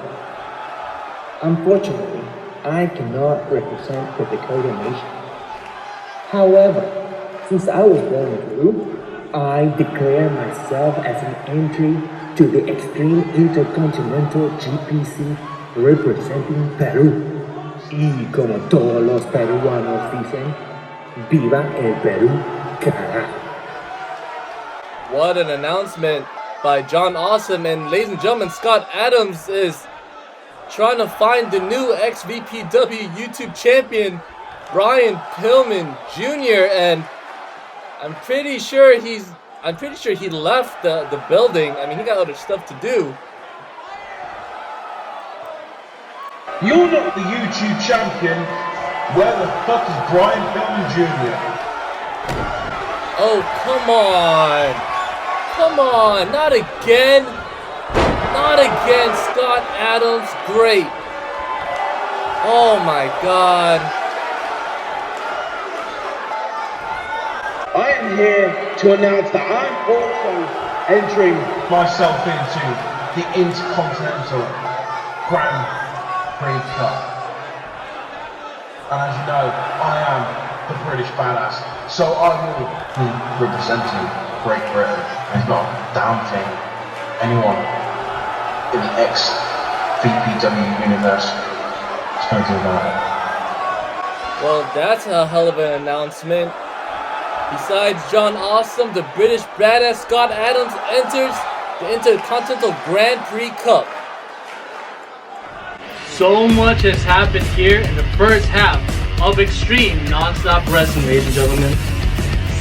Unfortunately, I cannot represent the Dakota Nation. However, since I was born a Peru, I declare myself as an entry to the Xtreme Intercontinental GPC representing Peru. Y como todos los peruanos dicen, ¡Viva el Perú, carajo! What an announcement by John Awesome, and ladies and gentlemen, Scott Adams is trying to find the new XVPW YouTube champion, Brian Pillman Jr., and I'm pretty sure he left the building. I mean, he got other stuff to do. You're not the YouTube champion. Where the fuck is Brian Pillman Jr.? Oh, come on. Come on, not again. Not again, Scott Adams. Great. Oh my God. I am here to announce that I'm also entering myself into the Intercontinental Grand Prix Cup. And as you know, I am the British badass. So I will be representing Great Britain. And it's not downting anyone in the XVPW universe. It's going to do that. Well, that's a hell of an announcement. Besides John Awesome, the British badass Scott Adams enters the Intercontinental Grand Prix Cup. So much has happened here in the first half of Extreme Non-Stop Wrestling, ladies and gentlemen.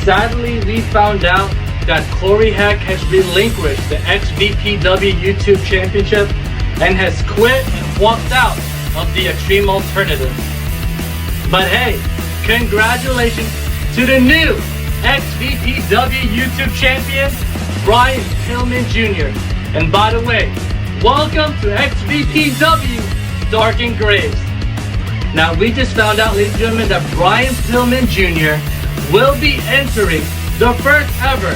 Sadly, we found out that Corey Heck has relinquished the XVPW YouTube Championship and has quit and walked out of the Extreme Alternative. But hey, congratulations to the new XVPW YouTube Champion, Brian Pillman Jr. And by the way, welcome to XVPW Dark and Graves. Now we just found out, ladies and gentlemen, that Brian Pillman Jr. will be entering the first ever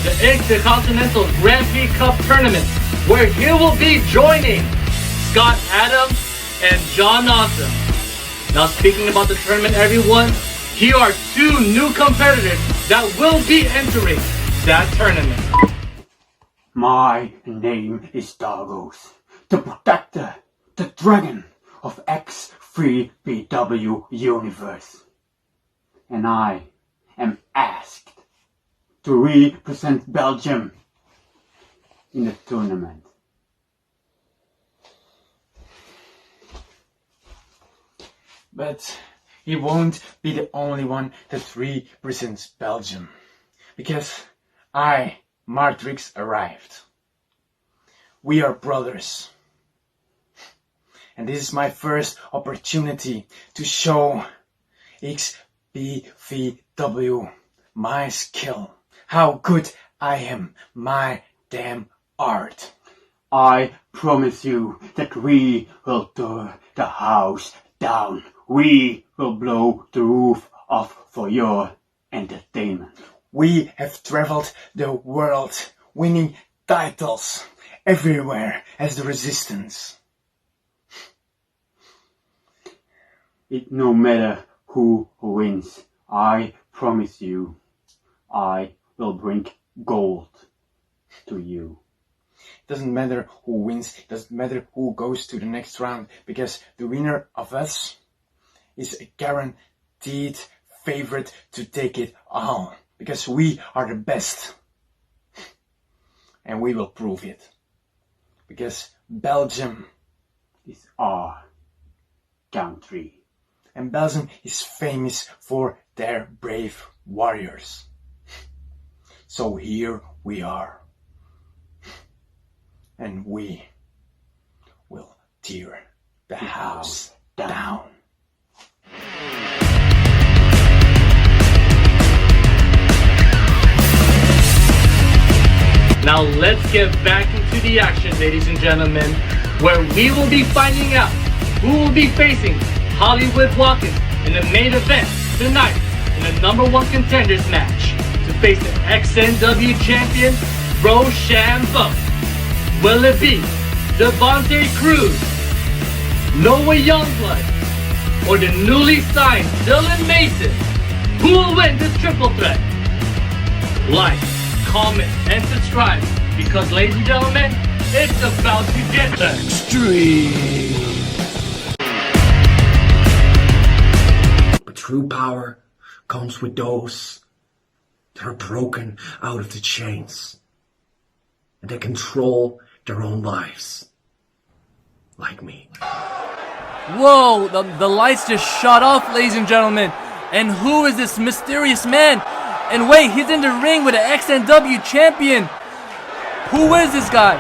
the Intercontinental Grand Prix Cup Tournament, where he will be joining Scott Adams and John Awesome. Now speaking about the tournament, everyone, here are two new competitors that will be entering that tournament. My name is Davos, the protector, the dragon of X3BW Universe. And I am asked to represent Belgium in the tournament. But he won't be the only one that represents Belgium, because I, Martrix, arrived. We are brothers. And this is my first opportunity to show XVPW my skill, how good I am, my damn art. I promise you that we will tear the house down. We will blow the roof off for your entertainment. We have traveled the world, winning titles everywhere as the Resistance. It no matter who wins, I promise you, I will bring gold to you. It doesn't matter who wins. It doesn't matter who goes to the next round, because the winner of us is a guaranteed favorite to take it on, because we are the best. And we will prove it, because Belgium is our country. And Belgium is famous for their brave warriors. So here we are. And we will tear the house down. Now let's get back into the action, ladies and gentlemen, where we will be finding out who will be facing Hollywood Watkins in the main event tonight in the #1 Contenders match to face the XNW champion Roshambo. Will it be Devontae Cruz, Noah Youngblood, or the newly signed Dylan Mason? Who will win this triple threat? Like, comment, and subscribe, because ladies and gentlemen, it's about to get extreme. But true power comes with those that are broken out of the chains and that control their own lives, like me. Whoa, the lights just shut off, ladies and gentlemen. And who is this mysterious man? And wait, he's in the ring with the XNW champion. Who is this guy?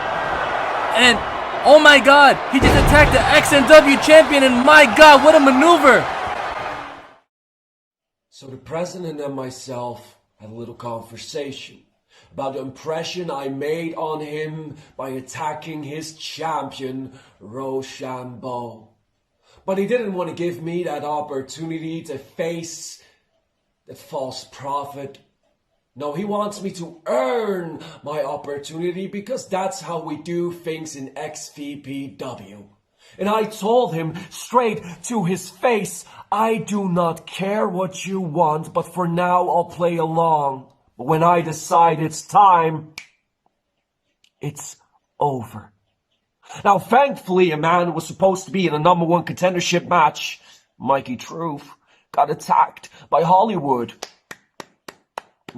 And oh my god, he just attacked the XNW champion, and my god, what a maneuver. So the president and myself had a little conversation about the impression I made on him by attacking his champion, Roshambo. But he didn't want to give me that opportunity to face the false prophet. No, he wants me to earn my opportunity, because that's how we do things in XVPW. And I told him straight to his face, I do not care what you want, but for now I'll play along. But when I decide it's time, it's over. Now, thankfully, a man who was supposed to be in a #1 contendership match, Mikey Truth, got attacked by Hollywood.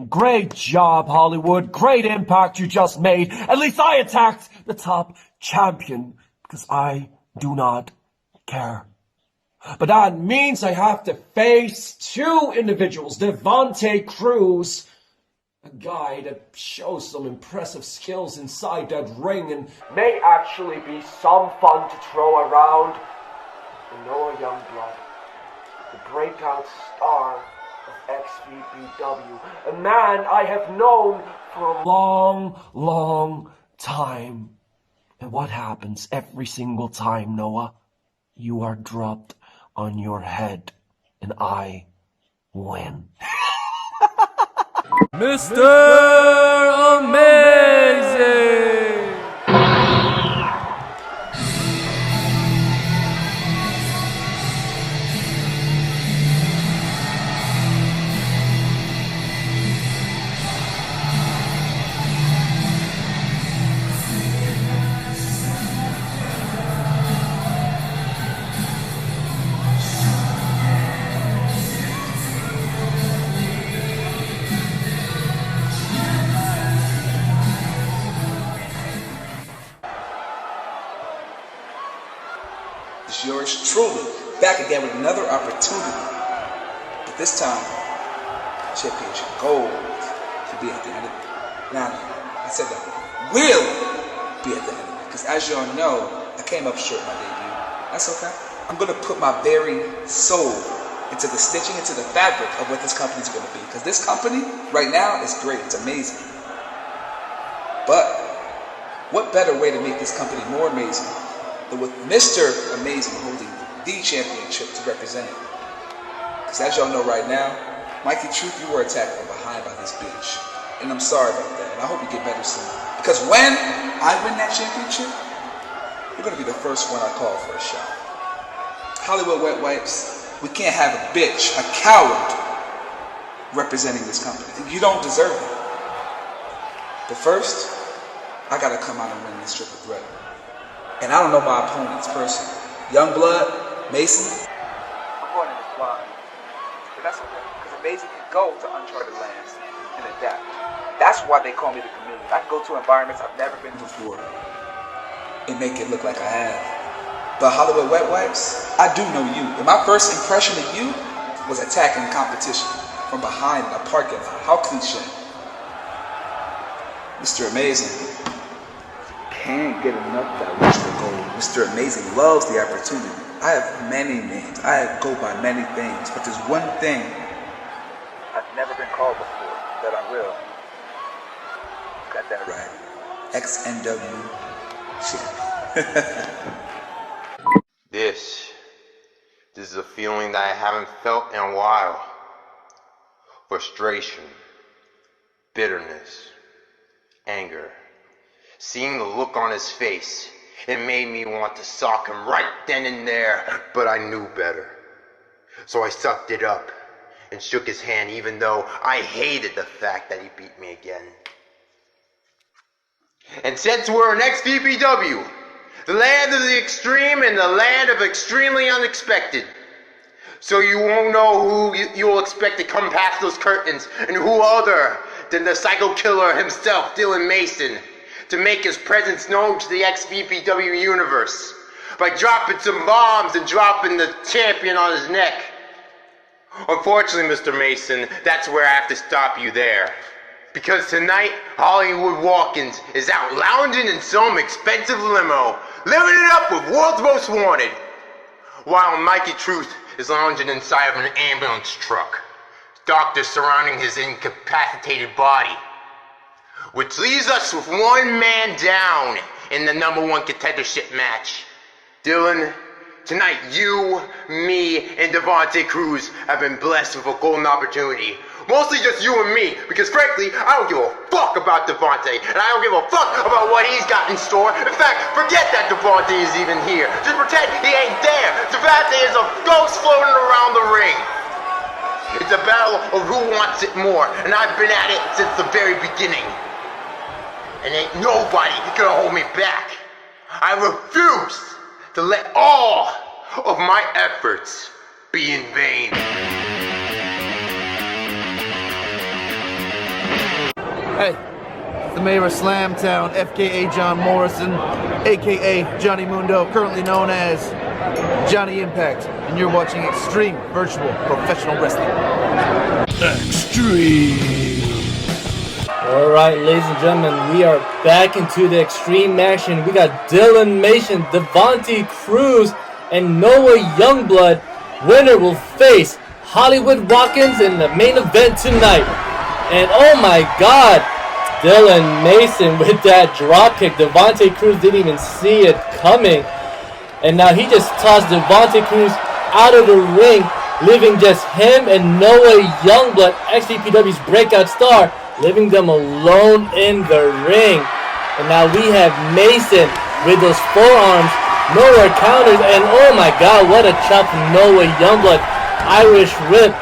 Great job, Hollywood. Great impact you just made. At least I attacked the top champion, because I do not care. But that means I have to face two individuals, Devontae Cruz, a guy that shows some impressive skills inside that ring and may actually be some fun to throw around, and Noah Youngblood, the breakout star of XVPW, a man I have known for a long, long time. And what happens every single time, Noah? You are dropped on your head, and I win. Mr. Amazing! It's yours truly, back again with another opportunity. But this time, championship gold should be at the end of it. Now, I said that will be at the end of it. Because as y'all know, I came up short my debut. That's okay. I'm going to put my very soul into the stitching, into the fabric of what this company is going to be. Because this company, right now, is great. It's amazing. But what better way to make this company more amazing than with Mr. Amazing holding the championship to represent it? Because as y'all know right now, Mikey Truth, you were attacked from behind by this bitch. And I'm sorry about that. And I hope you get better soon. Because when I win that championship, you're going to be the first one I call for a shot. Hollywood Wet Wipes, we can't have a bitch, a coward, representing this company. You don't deserve it. But first, I gotta come out and win this triple threat. And I don't know my opponents personally. Youngblood, Mason. I'm going in this blind. But that's okay, because Amazing can go to uncharted lands and adapt. That's why they call me the chameleon. I can go to environments I've never been before and make it look like I have. But Hollywood Wet Wipes, I do know you. And my first impression of you was attacking the competition from behind in a parking lot. How cliche. Mr. Amazing can't get enough that wish for gold. Mr. Amazing loves the opportunity. I have many names. I go by many things. But there's one thing I've never been called before that I will. Got that right. XNW champion. This is a feeling that I haven't felt in a while. Frustration, bitterness, anger. Seeing the look on his face, it made me want to sock him right then and there, but I knew better. So I sucked it up and shook his hand, even though I hated the fact that he beat me again. And since we're in XVPW, the land of the extreme and the land of extremely unexpected, so you won't know who you'll expect to come past those curtains, and who other than the psycho killer himself, Dylan Mason, to make his presence known to the XVPW universe by dropping some bombs and dropping the champion on his neck. Unfortunately, Mr. Mason, that's where I have to stop you there. Because tonight, Hollywood Watkins is out lounging in some expensive limo, living it up with World's Most Wanted, while Mikey Truth is lounging inside of an ambulance truck, doctors surrounding his incapacitated body. Which leaves us with one man down in the #1 contendership match. Dylan, tonight you, me, and Devontae Cruz have been blessed with a golden opportunity. Mostly just you and me, because frankly, I don't give a fuck about Devontae, and I don't give a fuck about what he's got in store. In fact, forget that Devontae is even here. Just pretend he ain't there. Devontae is a ghost floating around the ring. It's a battle of who wants it more, and I've been at it since the very beginning. And ain't nobody gonna hold me back. I refuse to let all of my efforts be in vain. Hey, it's the mayor of Slamtown, FKA John Morrison, aka Johnny Mundo, currently known as Johnny Impact, and you're watching Extreme Virtual Professional Wrestling. Extreme. Alright, ladies and gentlemen, we are back into the extreme action. We got Dylan Mason, Devontae Cruz, and Noah Youngblood. Winner will face Hollywood Watkins in the main event tonight. And oh my god, Dylan Mason with that dropkick. Devontae Cruz didn't even see it coming. And now he just tossed Devontae Cruz out of the ring, leaving just him and Noah Youngblood, XVPW's breakout star, leaving them alone in the ring. And now we have Mason with those forearms, nowhere counters, and oh my god, what a chop from Noah Youngblood. Irish whip,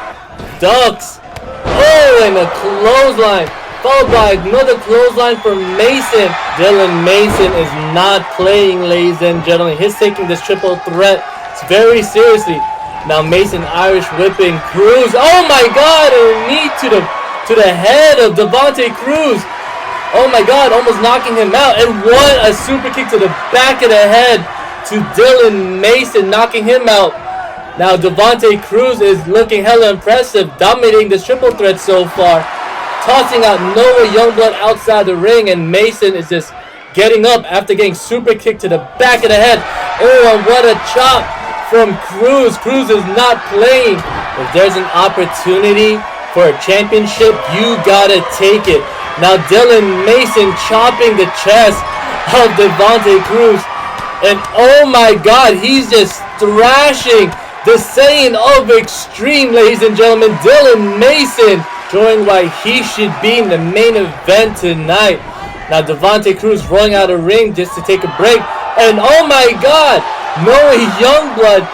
ducks, oh, and a clothesline, followed by another clothesline from Mason. Dylan Mason is not playing, ladies and gentlemen. He's taking this triple threat very seriously. Now Mason Irish whipping Cruz. Oh my god, a knee to the head of Devontae Cruz. Oh my god, almost knocking him out. And what a super kick to the back of the head to Dylan Mason, knocking him out. Now Devontae Cruz is looking hella impressive, dominating this triple threat so far. Tossing out Noah Youngblood outside the ring, and Mason is just getting up after getting super kicked to the back of the head. Oh, and what a chop from Cruz. Cruz is not playing. If there's an opportunity for a championship, you gotta take it. Now Dylan Mason chopping the chest of Devontae Cruz. And oh my god, he's just thrashing the Saiyan of Extreme, ladies and gentlemen. Dylan Mason showing why he should be in the main event tonight. Now Devontae Cruz rolling out of the ring just to take a break. And oh my god, Noah Youngblood.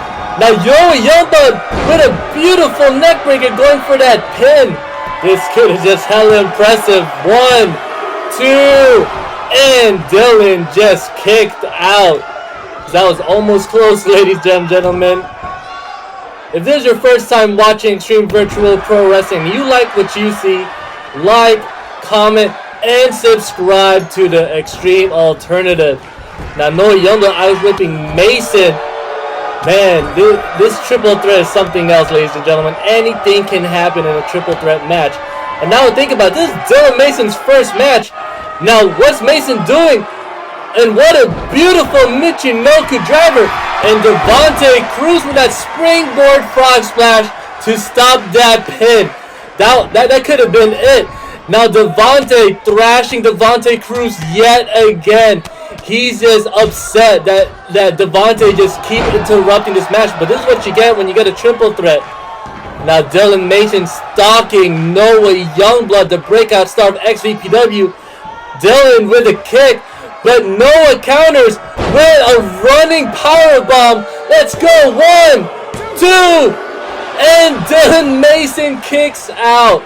Now Noah Youngblood with a beautiful neckbreaker going for that pin. This kid is just hella impressive. 1, 2, And Dylan just kicked out. That was almost close, ladies and gentlemen. If this is your first time watching Xtreme Virtual Pro Wrestling, you like what you see, like, comment, and subscribe to the Extreme Alternative. Now, Noah Youngblood eyes whipping Mason. Man, this triple threat is something else, ladies and gentlemen. Anything can happen in a triple threat match. And now think about this, Dylan Mason's first match. Now, what's Mason doing? And what a beautiful Michinoku driver. And Devontae Cruz with that springboard frog splash to stop that pin. That could have been it. Now Devontae thrashing Devontae Cruz yet again. He's just upset that Devontae just keep interrupting this match. But this is what you get when you get a triple threat. Now Dylan Mason stalking Noah Youngblood, the breakout star of XVPW. Dylan with a kick, but Noah counters with a running powerbomb. Let's go, 1, 2, and Dylan Mason kicks out.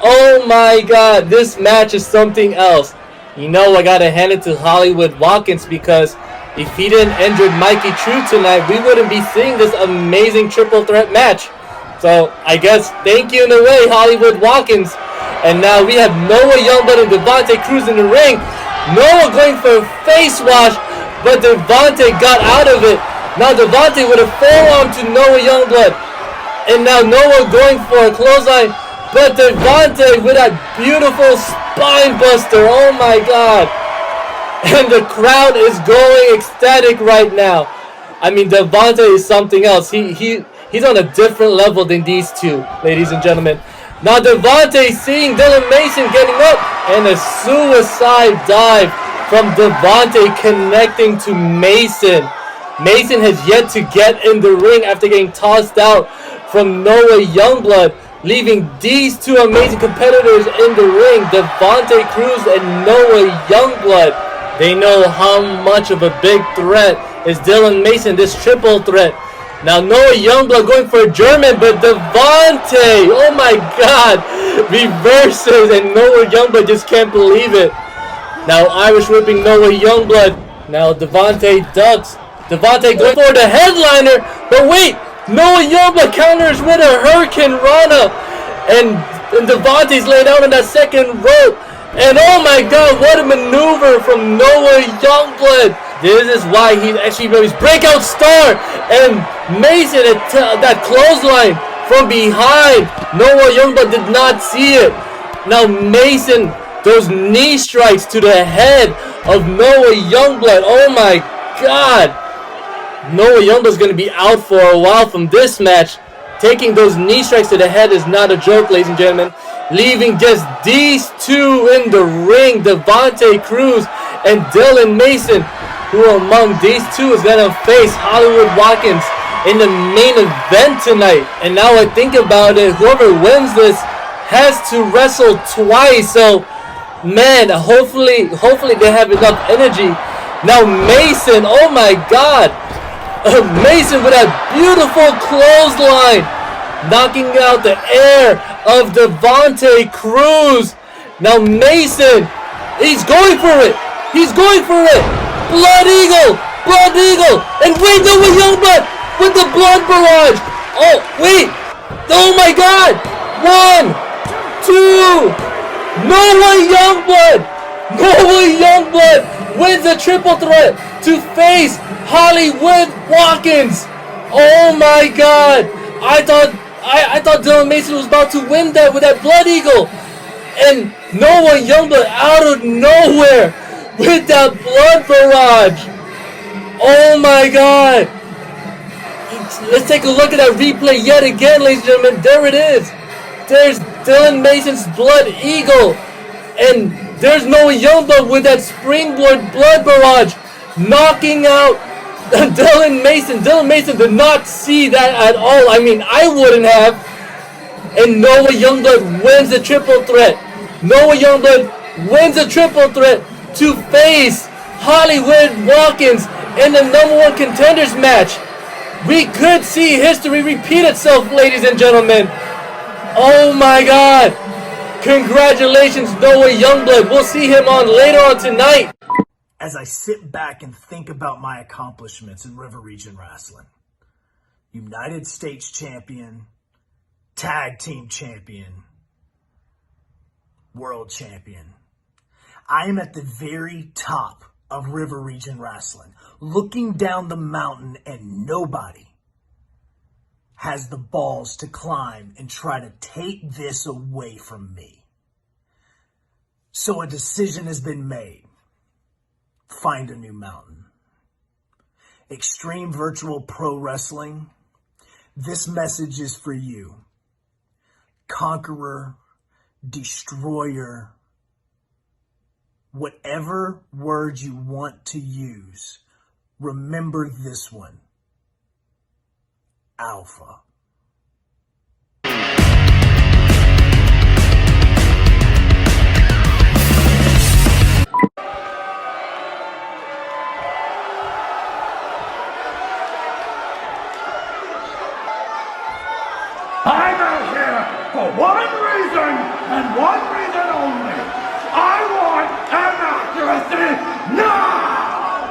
Oh my god, this match is something else. You know, I gotta hand it to Hollywood Watkins, because if he didn't injure Mikey True tonight, we wouldn't be seeing this amazing triple threat match. So I guess thank you in a way, Hollywood Watkins. And now we have Noah Youngblood and Devontae Cruz in the ring. Noah going for a face wash, but Devontae got out of it. Now Devontae with a forearm to Noah Youngblood. And now Noah going for a clothesline, but Devontae with that beautiful spine buster. Oh my god. And the crowd is going ecstatic right now. I mean, Devontae is something else. He's on a different level than these two, ladies and gentlemen. Now Devontae seeing Dylan Mason getting up, and a suicide dive from Devontae connecting to Mason. Mason has yet to get in the ring after getting tossed out from Noah Youngblood, leaving these two amazing competitors in the ring, Devontae Cruz and Noah Youngblood. They know how much of a big threat is Dylan Mason, this triple threat. Now Noah Youngblood going for a German, but Devontae, oh my god, reverses, and Noah Youngblood just can't believe it. Now Irish whipping Noah Youngblood. Now Devontae ducks. Devontae going for the headliner, but wait, Noah Youngblood counters with a Hurricane Rana, and Devontae's laid out on that second rope. And oh my god, what a maneuver from Noah Youngblood. This is why he's XVPW's breakout star. And Mason at that clothesline from behind. Noah Youngblood did not see it. Now Mason, those knee strikes to the head of Noah Youngblood. Oh my god. Noah Youngblood's going to be out for a while from this match. Taking those knee strikes to the head is not a joke, ladies and gentlemen. Leaving just these two in the ring, Devontae Cruz and Dylan Mason, who among these two is going to face Hollywood Watkins in the main event tonight. And now I think about it, whoever wins this has to wrestle twice. So, man, hopefully they have enough energy. Now Mason, oh my god. Mason with that beautiful clothesline, knocking out the air of Devontae Cruz. Now Mason, he's going for it. He's going for it. Blood Eagle, Blood Eagle, and wait, Noah Youngblood with the blood barrage. Oh wait, oh my God! 1, 2, Noah Youngblood wins the triple threat to face Hollywood Watkins. Oh my god! I thought Dylan Mason was about to win that with that Blood Eagle, and Noah Youngblood out of nowhere with that blood barrage. Oh my god! Let's take a look at that replay yet again, ladies and gentlemen. There it is. There's Dylan Mason's Blood Eagle, and there's Noah Youngblood with that springboard blood barrage, knocking out Dylan Mason. Dylan Mason did not see that at all. I mean, I wouldn't have. And Noah Youngblood wins the triple threat. Noah Youngblood wins the triple threat to face Hollywood Watkins in the #1 Contenders match. We could see history repeat itself, ladies and gentlemen. Oh my god. Congratulations, Noah Youngblood. We'll see him on later on tonight. as I sit back and think about my accomplishments in River Region Wrestling. United States Champion, Tag Team Champion, World Champion. I am at the very top of River Region Wrestling, looking down the mountain, and nobody has the balls to climb and try to take this away from me. So a decision has been made. Find a new mountain. Xtreme Virtual Pro Wrestling, this message is for you. Conqueror, destroyer, whatever word you want to use, remember this one. Alpha. I'm out here for one reason and one reason only. I want an accuracy now!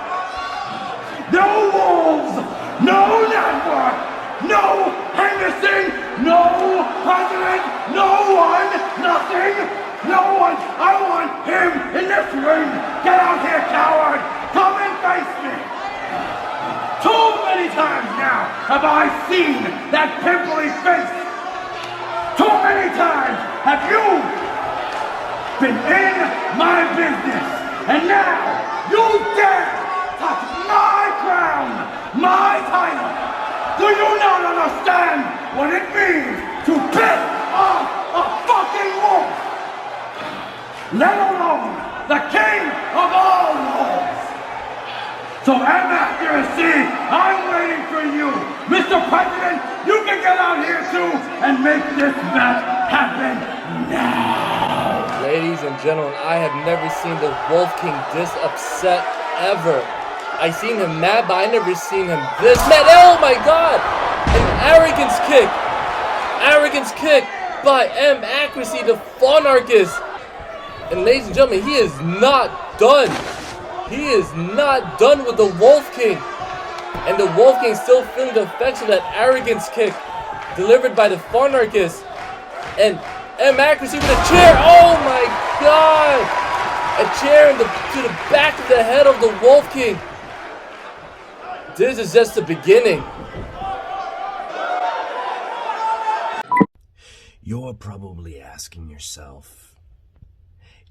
No wolves, no network, no Henderson, no president, no one, nothing, no one. I want him in this ring. Get out here, coward. Come and face me. Too many times now have I seen that pimply face. Too many times have you been in my business, and now you dare touch my crown, my title. Do you not understand what it means to piss off a fucking wolf? Let alone the king of all wolves. So accuracy, I'm waiting for you. Mr. President, you can get out here too and make this match happen now. Ladies and gentlemen, I have never seen the Wolf King this upset ever. I seen him mad, but I never seen him this mad. Oh my God! An arrogance kick. Arrogance kick by M. Accuracy, the Fonarchist. And ladies and gentlemen, he is not done. He is not done with the Wolf King. And the Wolf King still feeling the effects of that arrogance kick delivered by the Fonarchist. And M. Accuracy with a chair. Oh my God! A chair to the back of the head of the Wolf King. This is just the beginning. You're probably asking yourself,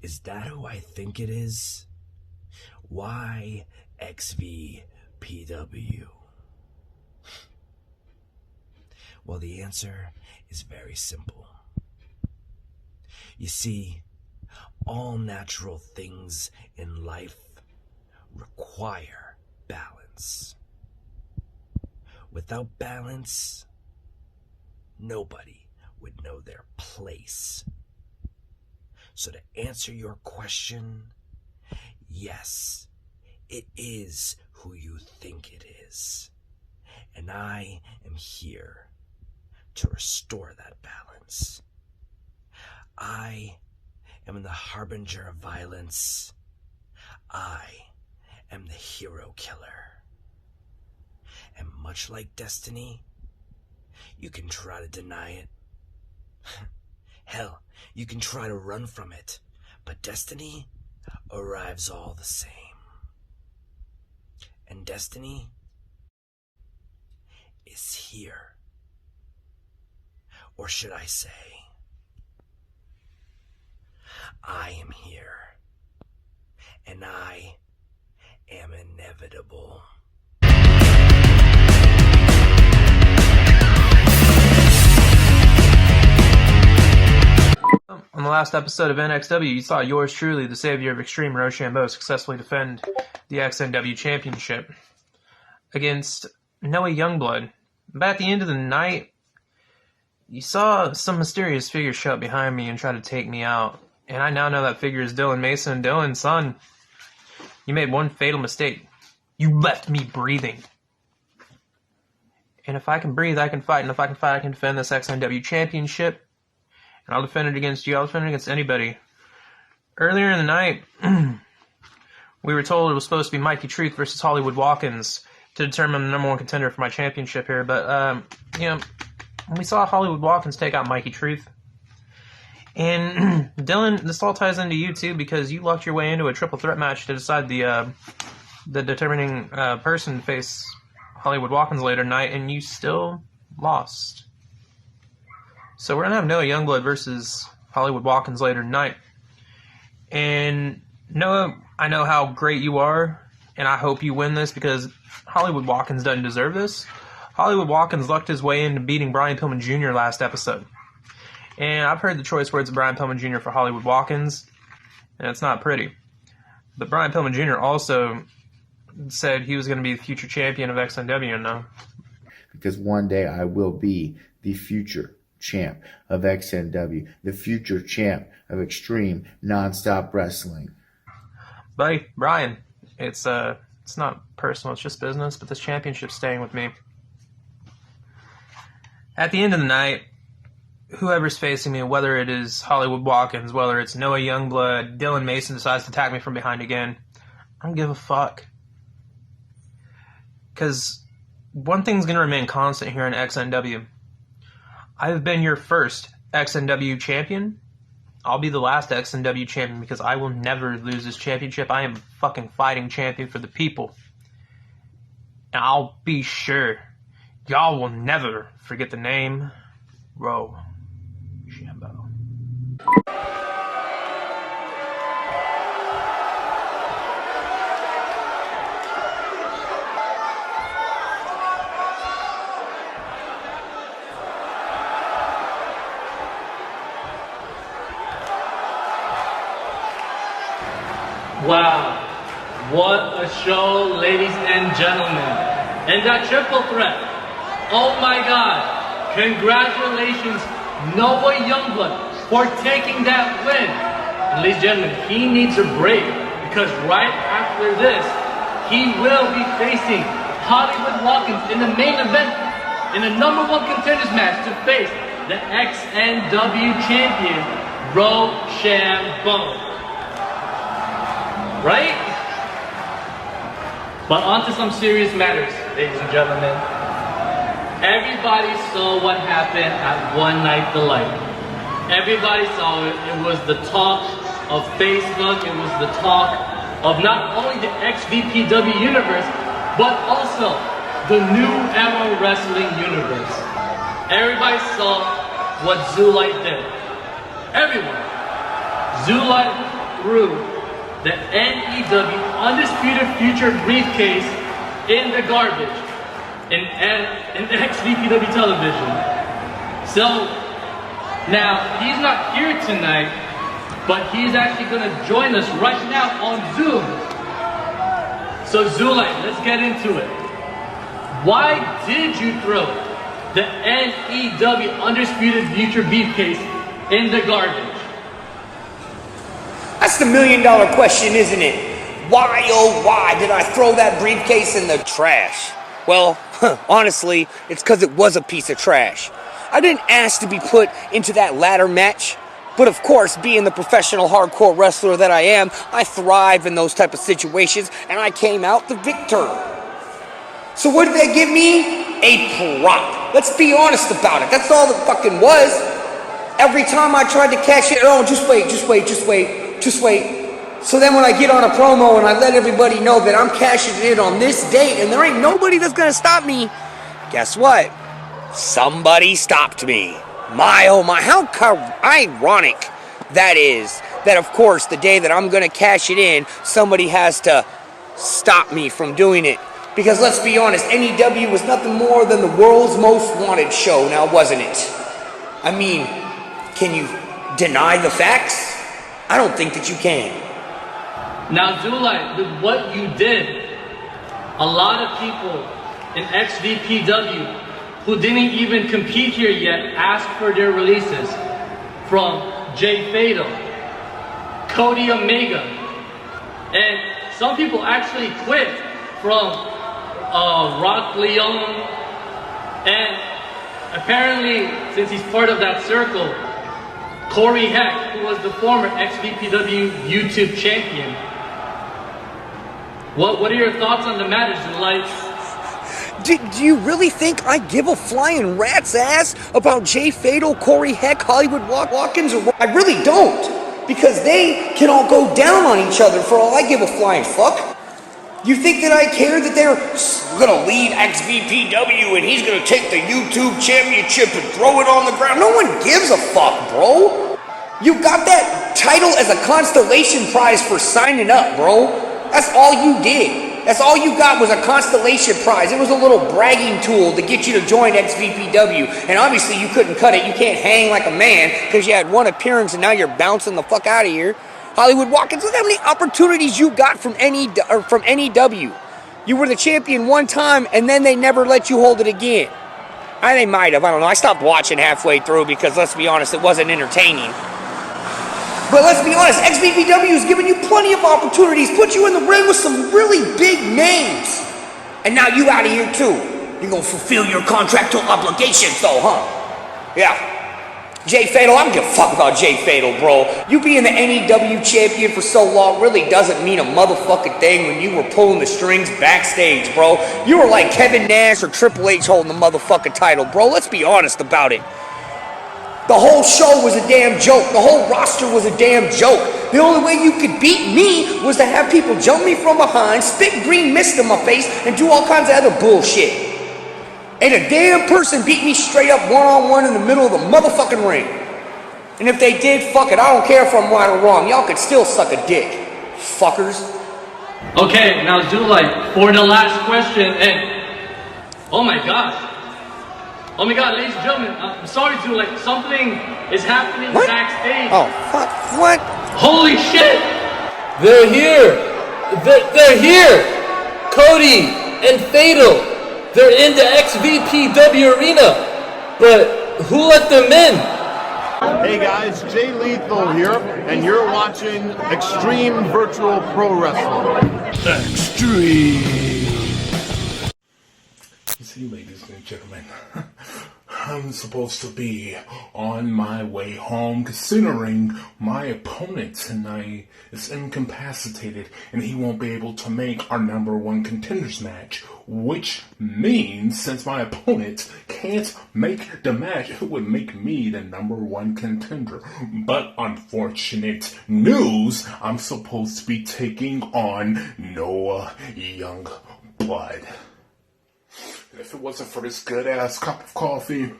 is that who I think it is? Why XVPW? Well, the answer is very simple. You see, all natural things in life require balance. Without balance, nobody would know their place. So to answer your question, yes, it is who you think it is. And I am here to restore that balance. I am the harbinger of violence. I am the hero killer. And much like destiny, you can try to deny it. Hell, you can try to run from it, but destiny arrives all the same. And destiny is here. Or should I say, I am here. And I am inevitable. On the last episode of NXW, you saw yours truly, the savior of Xtreme Roshambo, successfully defend the XNW Championship against Noah Youngblood. But at the end of the night, you saw some mysterious figure show up behind me and try to take me out. And I now know that figure is Dylan Mason. Dylan, son, you made one fatal mistake. You left me breathing. And if I can breathe, I can fight. And if I can fight, I can defend this XNW Championship. And I'll defend it against you. I'll defend it against anybody. Earlier in the night, We were told it was supposed to be Mikey Truth versus Hollywood Watkins to determine the #1 contender for my championship here. But, you know, we saw Hollywood Watkins take out Mikey Truth. And, Dylan, this all ties into you, too, because you lucked your way into a triple threat match to decide the determining person to face Hollywood Watkins later tonight, and you still lost. So we're going to have Noah Youngblood versus Hollywood Watkins later tonight. And Noah, I know how great you are, and I hope you win this because Hollywood Watkins doesn't deserve this. Hollywood Watkins lucked his way into beating Brian Pillman Jr. last episode. And I've heard the choice words of Brian Pillman Jr. for Hollywood Watkins, and it's not pretty. But Brian Pillman Jr. also said he was going to be the future champion of XNW now. Because one day I will be the future champ of XNW, the future champ of Extreme Nonstop Wrestling. Buddy, Brian, it's not personal, it's just business, but this championship's staying with me. At the end of the night, whoever's facing me, whether it is Hollywood Watkins, whether it's Noah Youngblood, Dylan Mason decides to attack me from behind again, I don't give a fuck. Because one thing's going to remain constant here in XNW. I've been your first XNW champion. I'll be the last XNW champion because I will never lose this championship. I am fucking fighting champion for the people. And I'll be sure y'all will never forget the name Roshambo. Wow, what a show, ladies and gentlemen. And that triple threat, oh my God, congratulations Noah Youngblood for taking that win. And ladies and gentlemen, he needs a break because right after this, he will be facing Hollywood Watkins in the main event in the #1 contenders match to face the XNW champion, Roshambo. Right? But on to some serious matters, ladies and gentlemen. Everybody saw what happened at One Night Delight. Everybody saw it. It was the talk of Facebook. It was the talk of not only the XVPW universe, but also the New Era Wrestling universe. Everybody saw what Zulite did. Everyone. Zulite threw the NEW Undisputed Future briefcase in the garbage in XVPW television. So now he's not here tonight, but he's actually going to join us right now on Zoom. So Zulite, let's get into it. Why did you throw the NEW Undisputed Future briefcase in the garbage? That's the $1 million question, isn't it? Why, oh why did I throw that briefcase in the trash? Well, honestly, it's because it was a piece of trash. I didn't ask to be put into that ladder match, but of course, being the professional hardcore wrestler that I am, I thrive in those type of situations, and I came out the victor. So what did they give me? A prop. Let's be honest about it. That's all it fucking was. Every time I tried to cash it, oh, just wait. So then when I get on a promo and I let everybody know that I'm cashing it in on this date and there ain't nobody that's gonna stop me, guess what? Somebody stopped me. My oh my, how ironic that is. That of course the day that I'm gonna cash it in, somebody has to stop me from doing it. Because let's be honest, NEW was nothing more than the world's most wanted show, now wasn't it? I mean, can you deny the facts? I don't think that you can. Now, Zulite, with what you did, a lot of people in XVPW who didn't even compete here yet asked for their releases. From Jay Fatal, Cody Omega, and some people actually quit from Rock Leon, and apparently, since he's part of that circle, Corey Heck, who was the former XVPW YouTube champion, What are your thoughts on the match, Lights? Do you really think I give a flying rat's ass about Jay Fatal, Corey Heck, Hollywood Watkins? I really don't, because they can all go down on each other for all I give a flying fuck. You think that I care that they're gonna lead XVPW and he's gonna take the YouTube championship and throw it on the ground? No one gives a fuck, bro. You got that title as a constellation prize for signing up, bro. That's all you did. That's all you got was a constellation prize. It was a little bragging tool to get you to join XVPW. And obviously you couldn't cut it. You can't hang like a man because you had one appearance and now you're bouncing the fuck out of here. Hollywood Watkins, look how many opportunities you got from NEW. You were the champion one time and then they never let you hold it again. They might have, I don't know. I stopped watching halfway through because, let's be honest, it wasn't entertaining. But let's be honest, XVPW has given you plenty of opportunities, put you in the ring with some really big names. And now you out of here too. You're gonna fulfill your contractual obligations though, huh? Yeah. Jay Fatal, I don't give a fuck about Jay Fatal, bro. You being the NEW champion for so long really doesn't mean a motherfucking thing when you were pulling the strings backstage, bro. You were like Kevin Nash or Triple H holding the motherfucking title, bro. Let's be honest about it. The whole show was a damn joke. The whole roster was a damn joke. The only way you could beat me was to have people jump me from behind, spit green mist in my face, and do all kinds of other bullshit. And a damn person beat me straight up one-on-one in the middle of the motherfucking ring. And if they did, fuck it. I don't care if I'm right or wrong. Y'all could still suck a dick. Fuckers. Okay, now Zulite, for the last question, and oh my gosh. Oh my god, ladies and gentlemen, I'm sorry to, like, something is happening backstage. Oh, fuck, what? Holy shit! They're here! They're here! Cody and Fatal, they're in the XVPW arena, but who let them in? Hey guys, Jay Lethal here, and you're watching Xtreme Virtual Pro Wrestling. Extreme! See, ladies and gentlemen, I'm supposed to be on my way home considering my opponent tonight is incapacitated and he won't be able to make our #1 contenders match, which means since my opponent can't make the match, it would make me the #1 contender. But unfortunate news, I'm supposed to be taking on Noah Youngblood. If it wasn't for this good-ass cup of coffee,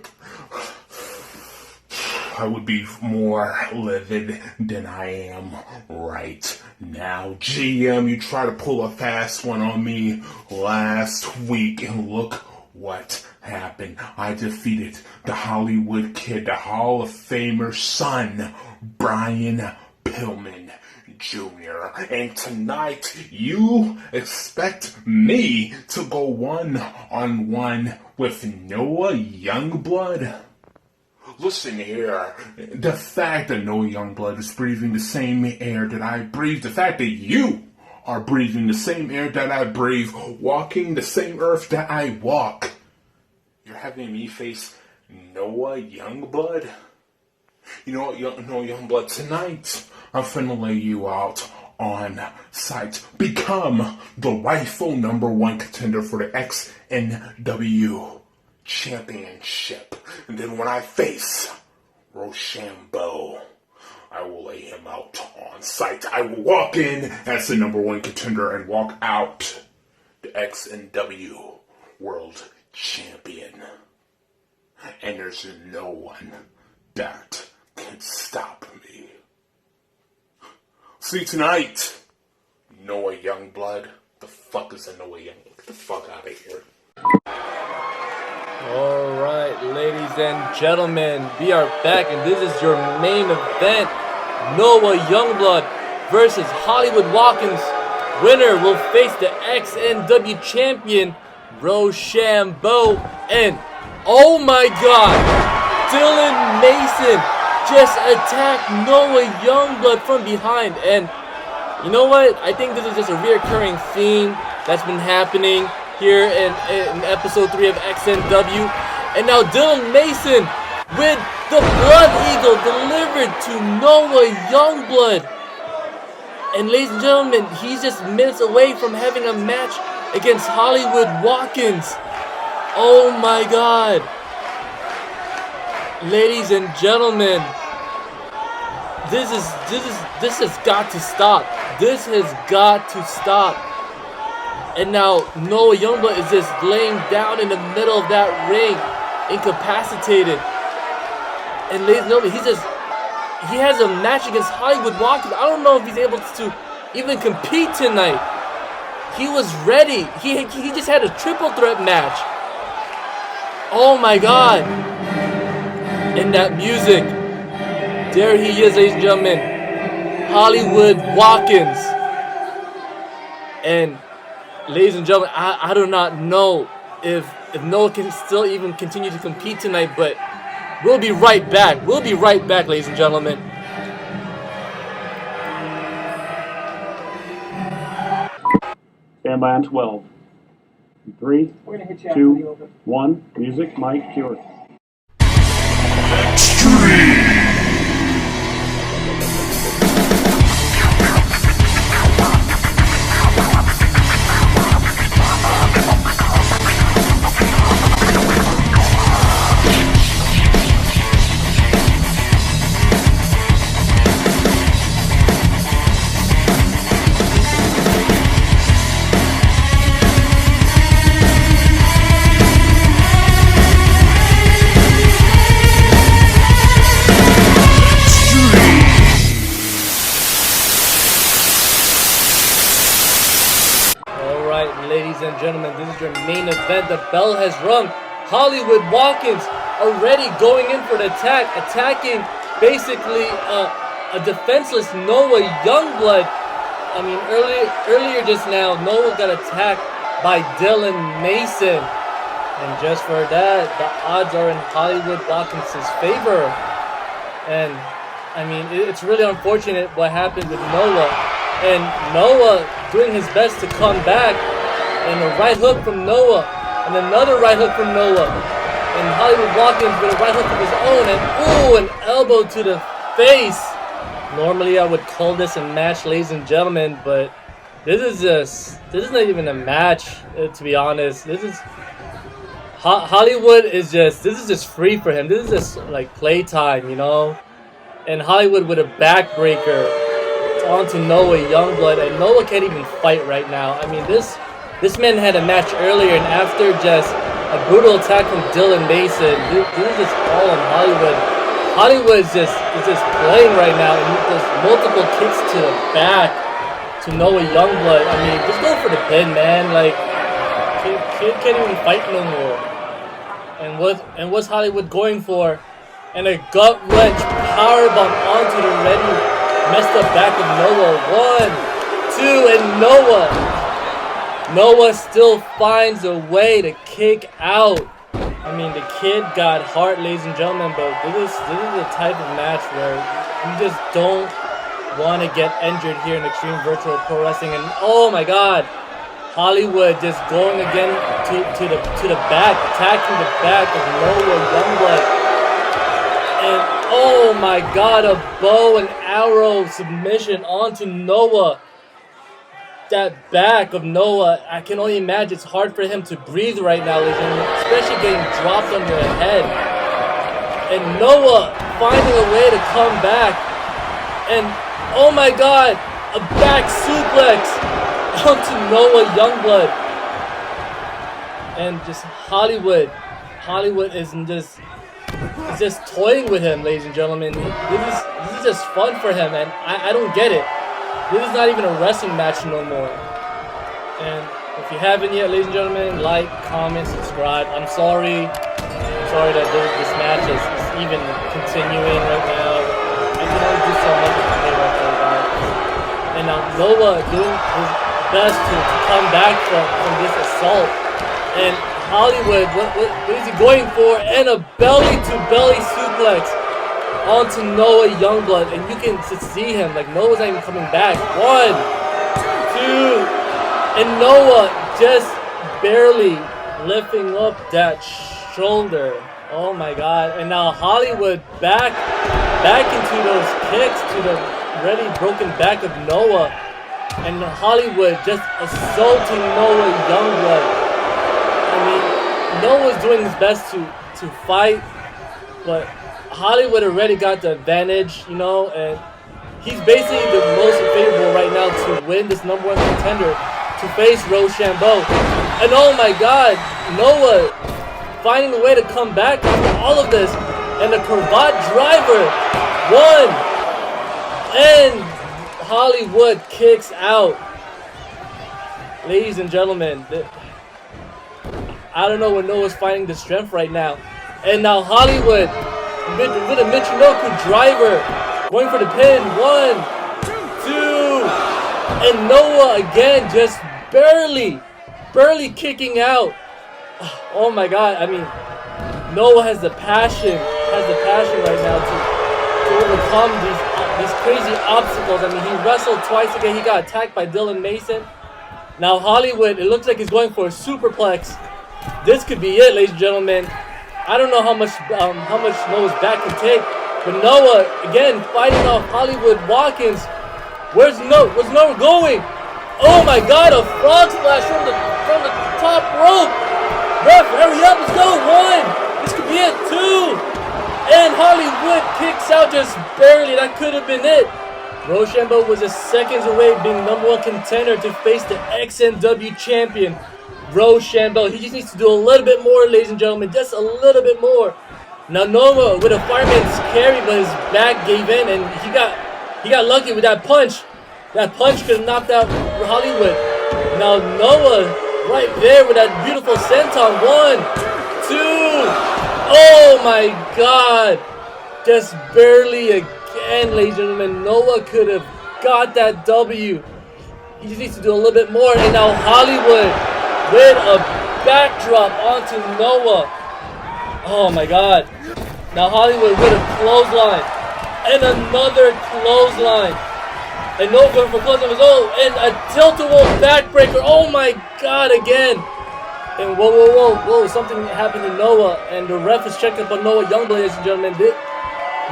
I would be more livid than I am right now. GM, you tried to pull a fast one on me last week, and look what happened. I defeated the Hollywood Kid, the Hall of Famer's son, Brian Pillman Jr. And tonight, you expect me to go one-on-one with Noah Youngblood? Listen here, the fact that Noah Youngblood is breathing the same air that I breathe, the fact that you are breathing the same air that I breathe, walking the same earth that I walk, you're having me face Noah Youngblood? You know what, Noah Youngblood, tonight, I'm finna lay you out on sight. Become the rightful #1 contender for the XNW Championship. And then when I face Roshambo, I will lay him out on sight. I will walk in as the #1 contender and walk out the XNW World Champion. And there's no one that can stop me. See tonight, Noah Youngblood. The fuck is a Noah Youngblood? Get the fuck out of here. Alright, ladies and gentlemen, we are back, and this is your main event. Noah Youngblood versus Hollywood Watkins. Winner will face the XNW champion, Roshambo. And, oh my god, Dylan Mason just attacked Noah Youngblood from behind. And you know what? I think this is just a reoccurring theme that's been happening here in episode 3 of XNW. And now Dylan Mason with the Blood Eagle delivered to Noah Youngblood. And ladies and gentlemen, he's just minutes away from having a match against Hollywood Watkins. Oh my God. Ladies and gentlemen, this has got to stop. This has got to stop. And now Noah Youngblood is just laying down in the middle of that ring, incapacitated. And ladies and gentlemen, he has a match against Hollywood Watkins. I don't know if he's able to even compete tonight. He was ready. He just had a triple threat match. Oh my God. And that music. There he is, ladies and gentlemen. Hollywood Watkins. And ladies and gentlemen, I do not know if Noah can still even continue to compete tonight, but we'll be right back. We'll be right back, ladies and gentlemen. Stand by on 12. 3, 2, 1. Music, mic, cue. Gentlemen, this is your main event. The bell has rung. Hollywood Watkins already going in for the attack, attacking basically a defenseless Noah Youngblood. I mean, earlier just now, Noah got attacked by Dylan Mason, and just for that, the odds are in Hollywood Watkins' favor. And I mean, it's really unfortunate what happened with Noah, and Noah doing his best to come back. And a right hook from Noah, and another right hook from Noah, and Hollywood Watkins with a right hook of his own, and ooh, an elbow to the face. Normally I would call this a match, ladies and gentlemen, but this is not even a match, to be honest. This is Hollywood is just free for him. This is just like playtime, you know. And Hollywood with a backbreaker onto Noah Youngblood, and Noah can't even fight right now. I mean, This man had a match earlier, and after just a brutal attack from Dylan Mason, this is just all on Hollywood. Hollywood is just playing right now, and there's multiple kicks to the back to Noah Youngblood. I mean, just go for the pin, man. Like, kid can't even fight no more. And what's Hollywood going for? And a gut wrench powerbomb onto the ready messed up back of Noah. 1, 2, and Noah still finds a way to kick out. I mean, the kid got heart, ladies and gentlemen, but this is the type of match where you just don't want to get injured here in Xtreme Virtual Pro Wrestling. And oh my God, Hollywood just going again to the back, attacking the back of Noah Youngblood. And oh my God, a bow and arrow submission onto Noah. That back of Noah, I can only imagine it's hard for him to breathe right now, especially getting dropped on your head. And Noah finding a way to come back. And oh my God, a back suplex onto Noah Youngblood. And just Hollywood is just toying with him, ladies and gentlemen. This is just fun for him, and I don't get it. This is not even a wrestling match no more. And if you haven't yet, ladies and gentlemen, like, comment, subscribe. I'm sorry that this match is even continuing right now. I can only do so much of it right now, guys. And now Noah doing his best to come back from this assault. And Hollywood, what is he going for? And a belly-to-belly suplex onto Noah Youngblood, and you can just see him, like Noah's not even coming back. 1, 2, and Noah just barely lifting up that shoulder. Oh my God. And now Hollywood back into those kicks to the already broken back of Noah, and Hollywood just assaulting Noah Youngblood. I mean, Noah's doing his best to fight, but Hollywood already got the advantage, you know, and he's basically the most favorable right now to win this #1 contender to face Roshambo. And oh my God, Noah finding a way to come back after all of this. And the cravat driver won. And Hollywood kicks out. Ladies and gentlemen, I don't know where Noah's finding the strength right now. And now Hollywood with a Michinoku driver going for the pin. 1, 2, and Noah again just barely kicking out. Oh my God! I mean, Noah has the passion right now to overcome these crazy obstacles. I mean, he wrestled twice again. He got attacked by Dylan Mason. Now Hollywood, it looks like he's going for a superplex. This could be it, ladies and gentlemen. I don't know how much Noah's back can take, but Noah again fighting off Hollywood Watkins. Where's Noah going? Oh my God! A frog splash from the top rope. Ref, hurry up! Let's go. 1. This could be it. 2. And Hollywood kicks out just barely. That could have been it. Roshambo was a seconds away being #1 contender to face the XNW champion, Roshambo. He just needs to do a little bit more, ladies and gentlemen. Just a little bit more. Now Noah with a fireman's carry, but his back gave in, and he got lucky with that punch. That punch could have knocked out Hollywood. Now Noah right there with that beautiful senton. 1, 2. Oh my God. Just barely again, ladies and gentlemen. Noah could have got that W. He just needs to do a little bit more. And now Hollywood with a backdrop onto Noah. Oh my God. Now Hollywood with a clothesline. And another clothesline. And Noah going for clothesline of his own. And a tilt-a-whirl backbreaker. Oh my God, again. And whoa. Something happened to Noah. And the ref is checking up on Noah Youngblood, ladies and gentlemen.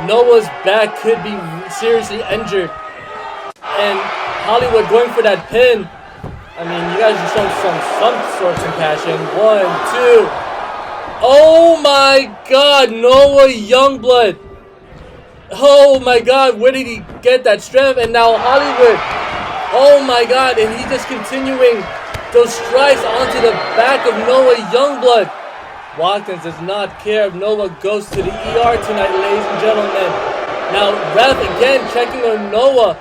Noah's back could be seriously injured. And Hollywood going for that pin. I mean, you guys are showing some sort of compassion. 1, 2. Oh my God, Noah Youngblood. Oh my God, where did he get that strength? And now Hollywood. Oh my God, and he's just continuing those strikes onto the back of Noah Youngblood. Watkins does not care if Noah goes to the ER tonight, ladies and gentlemen. Now, ref again checking on Noah.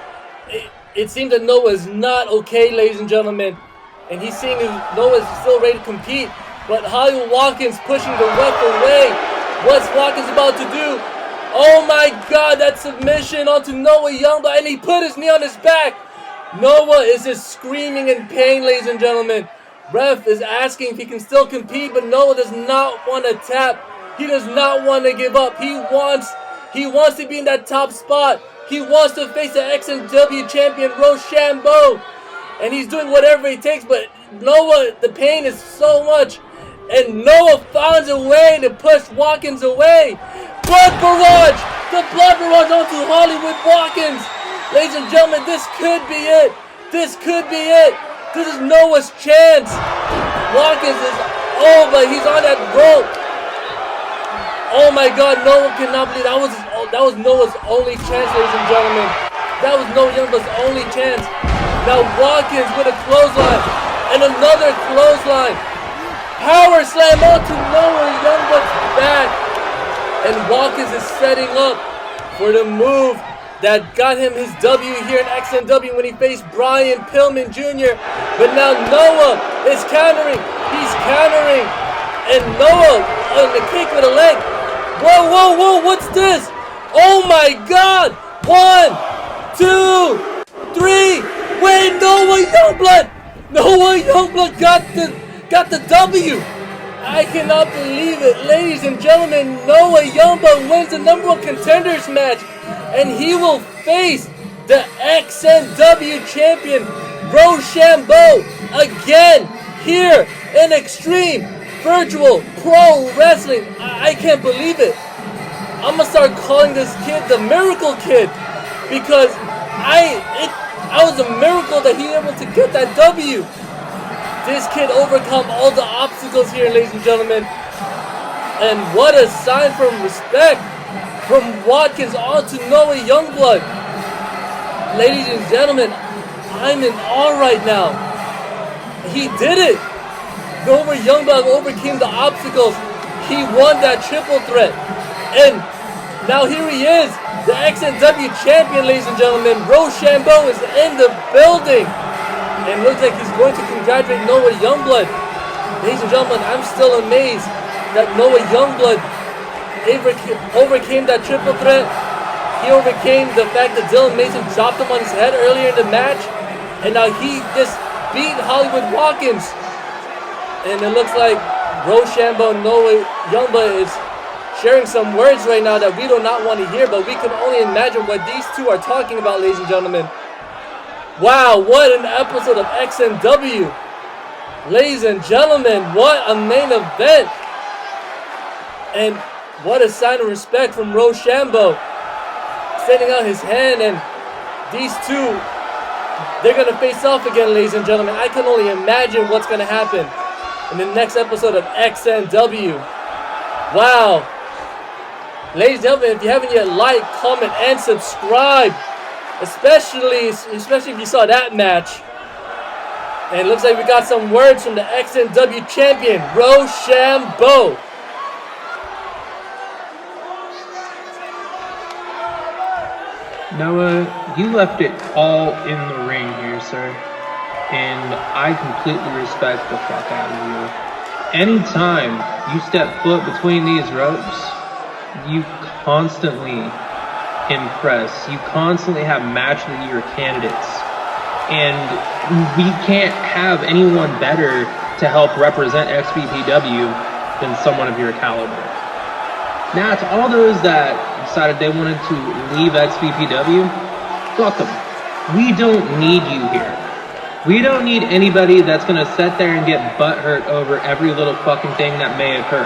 It seems that Noah is not okay, ladies and gentlemen. And he's seeing if Noah is still ready to compete. But Hollywood Watkins pushing the ref away. What's Watkins about to do? Oh my God, that submission onto Noah Youngblood. And he put his knee on his back. Noah is just screaming in pain, ladies and gentlemen. Ref is asking if he can still compete, but Noah does not want to tap. He does not want to give up. He wants to be in that top spot. He wants to face the XNW champion Roshambo. And he's doing whatever it takes, but Noah, the pain is so much. And Noah finds a way to push Watkins away. Blood barrage! The blood barrage onto Hollywood Watkins. Ladies and gentlemen, this could be it. This could be it. This is Noah's chance. Watkins is over. He's on that rope. Oh my God, Noah cannot believe that was Noah's only chance, ladies and gentlemen. That was Noah Youngblood's only chance. Now Watkins with a clothesline and another clothesline. Power slam onto Noah Youngblood's back. And Watkins is setting up for the move that got him his W here in XNW when he faced Brian Pillman Jr. But now Noah is countering. He's countering. And Noah on the kick with a leg. Whoa, what's this? Oh my God. 1, 2, 3. Wait, Noah Youngblood got the W. I cannot believe it. Ladies and gentlemen, Noah Youngblood wins the #1 contenders match. And he will face the XNW champion, Roshambo, again here in Xtreme Virtual Pro Wrestling. I can't believe it. I'm going to start calling this kid the Miracle Kid because I was a miracle that he able to get that W. This kid overcome all the obstacles here, ladies and gentlemen. And what a sign from respect from Watkins on to Noah Youngblood. Ladies and gentlemen, I'm in awe right now. He did it. Noah Youngblood overcame the obstacles. He won that triple threat. And now here he is, the XNW champion, ladies and gentlemen. Roshambo is in the building. And looks like he's going to congratulate Noah Youngblood. Ladies and gentlemen, I'm still amazed that Noah Youngblood overcame that triple threat. He overcame the fact that Dylan Mason dropped him on his head earlier in the match. And now he just beat Hollywood Watkins. And it looks like Roshambo and Noah Youngblood is sharing some words right now that we do not want to hear, but we can only imagine what these two are talking about, ladies and gentlemen. Wow, what an episode of XNW. Ladies and gentlemen, what a main event. And what a sign of respect from Roshambo. Extending out his hand, and these two, they're going to face off again, ladies and gentlemen. I can only imagine what's going to happen in the next episode of XNW. Wow. Ladies and gentlemen, if you haven't yet, like, comment, and subscribe. Especially if you saw that match. And it looks like we got some words from the XNW champion, Roshambo. Noah, you left it all in the ring here, sir. And I completely respect the fuck out of you. Anytime you step foot between these ropes, you constantly impress. You constantly have match of the year candidates. And we can't have anyone better to help represent XVPW than someone of your caliber. Now, to all those that decided they wanted to leave XVPW, fuck them. We don't need you here. We don't need anybody that's going to sit there and get butthurt over every little fucking thing that may occur.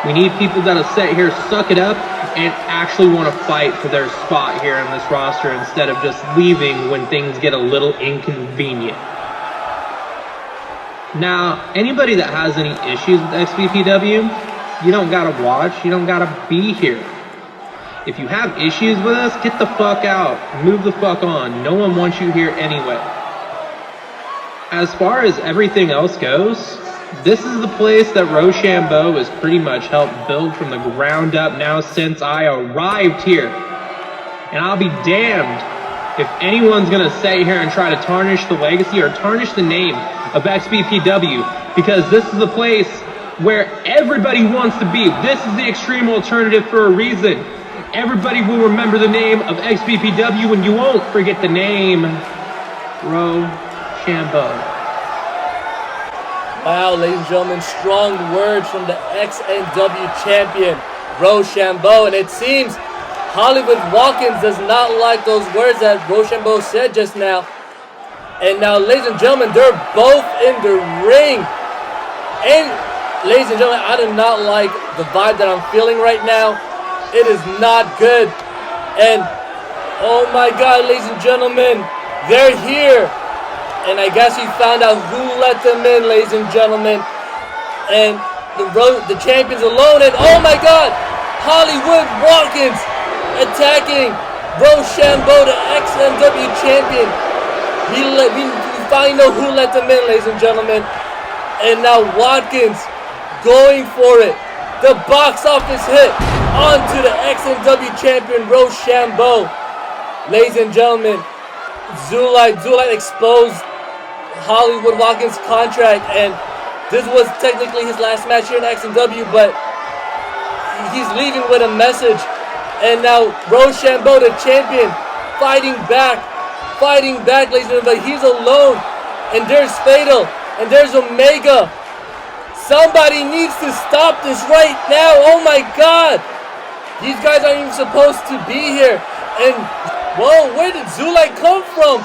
We need people that'll sit here, suck it up, and actually want to fight for their spot here on this roster instead of just leaving when things get a little inconvenient. Now, anybody that has any issues with XVPW, you don't gotta watch, you don't gotta be here. If you have issues with us, get the fuck out. Move the fuck on. No one wants you here anyway. As far as everything else goes, this is the place that Roshambo has pretty much helped build from the ground up now since I arrived here. And I'll be damned if anyone's gonna sit here and try to tarnish the legacy or tarnish the name of XVPW, because this is the place where everybody wants to be. This is the extreme alternative for a reason. Everybody will remember the name of XVPW, and you won't forget the name Roshambo. Wow, ladies and gentlemen, strong words from the XNW champion, Roshambo. And it seems Hollywood Watkins does not like those words that Roshambo said just now. And now, ladies and gentlemen, they're both in the ring. And ladies and gentlemen, I do not like the vibe that I'm feeling right now. It is not good. And, oh my God, ladies and gentlemen, they're here. And I guess we found out who let them in, ladies and gentlemen. And the champion's alone. And, oh my God, Hollywood Watkins attacking Roshambo, the XNW champion. We finally know who let them in, ladies and gentlemen. And now Watkins going for it. The box office hit onto the XNW champion Roshambo. Ladies and gentlemen, Zulite exposed Hollywood Watkins' contract, and this was technically his last match here in XNW, but he's leaving with a message. And now Roshambo, the champion, fighting back, ladies and gentlemen, but he's alone. And there's Fatal, and there's Omega. Somebody needs to stop this right now. Oh my God. These guys aren't even supposed to be here. And, whoa, where did Zulite come from?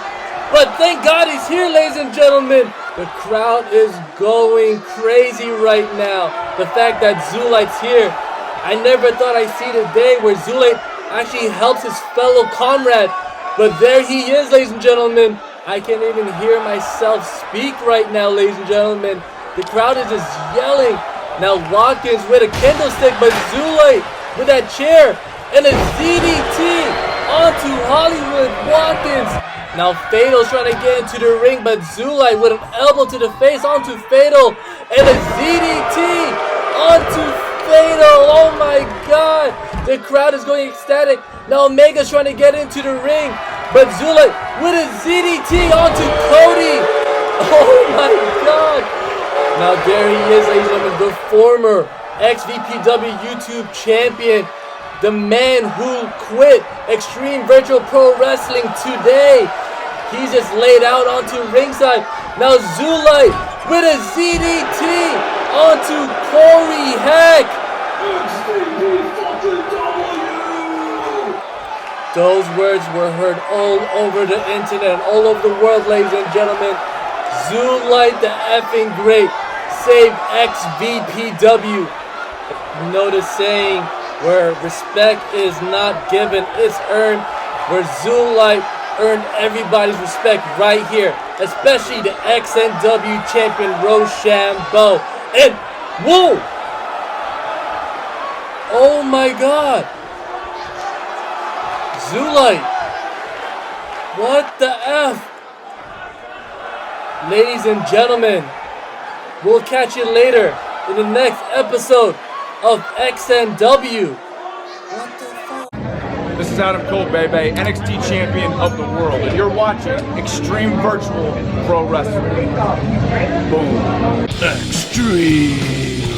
But thank God he's here, ladies and gentlemen. The crowd is going crazy right now. The fact that Zulite's here. I never thought I'd see the day where Zulite actually helps his fellow comrade But there he is, ladies and gentlemen. I can't even hear myself speak right now, ladies and gentlemen. The crowd is just yelling. Now Watkins with a candlestick, but Zulite with that chair and a DDT onto Hollywood Watkins. Now Fatal's trying to get into the ring, but Zulite with an elbow to the face onto Fatal and a DDT onto Fatal. Oh my God. The crowd is going ecstatic. Now Omega's trying to get into the ring, but Zulite with a ZDT onto Cody. Oh my God. Now there he is, ladies and gentlemen, the former XVPW YouTube champion, the man who quit Xtreme Virtual Pro Wrestling today. He's just laid out onto ringside. Now Zulite with a ZDT onto Corey Heck. Those words were heard all over the internet, all over the world, ladies and gentlemen. Zulite the effing great saved XVPW. You know the saying, where respect is not given, it's earned. Where Zulite earned everybody's respect right here, especially the XNW champion Roshambo. And whoa! Oh my God! Zulite! What the F? Ladies and gentlemen, we'll catch you later in the next episode of XNW. This is Adam Cole, baby, NXT champion of the world, and you're watching Xtreme Virtual Pro Wrestling. Boom. Extreme.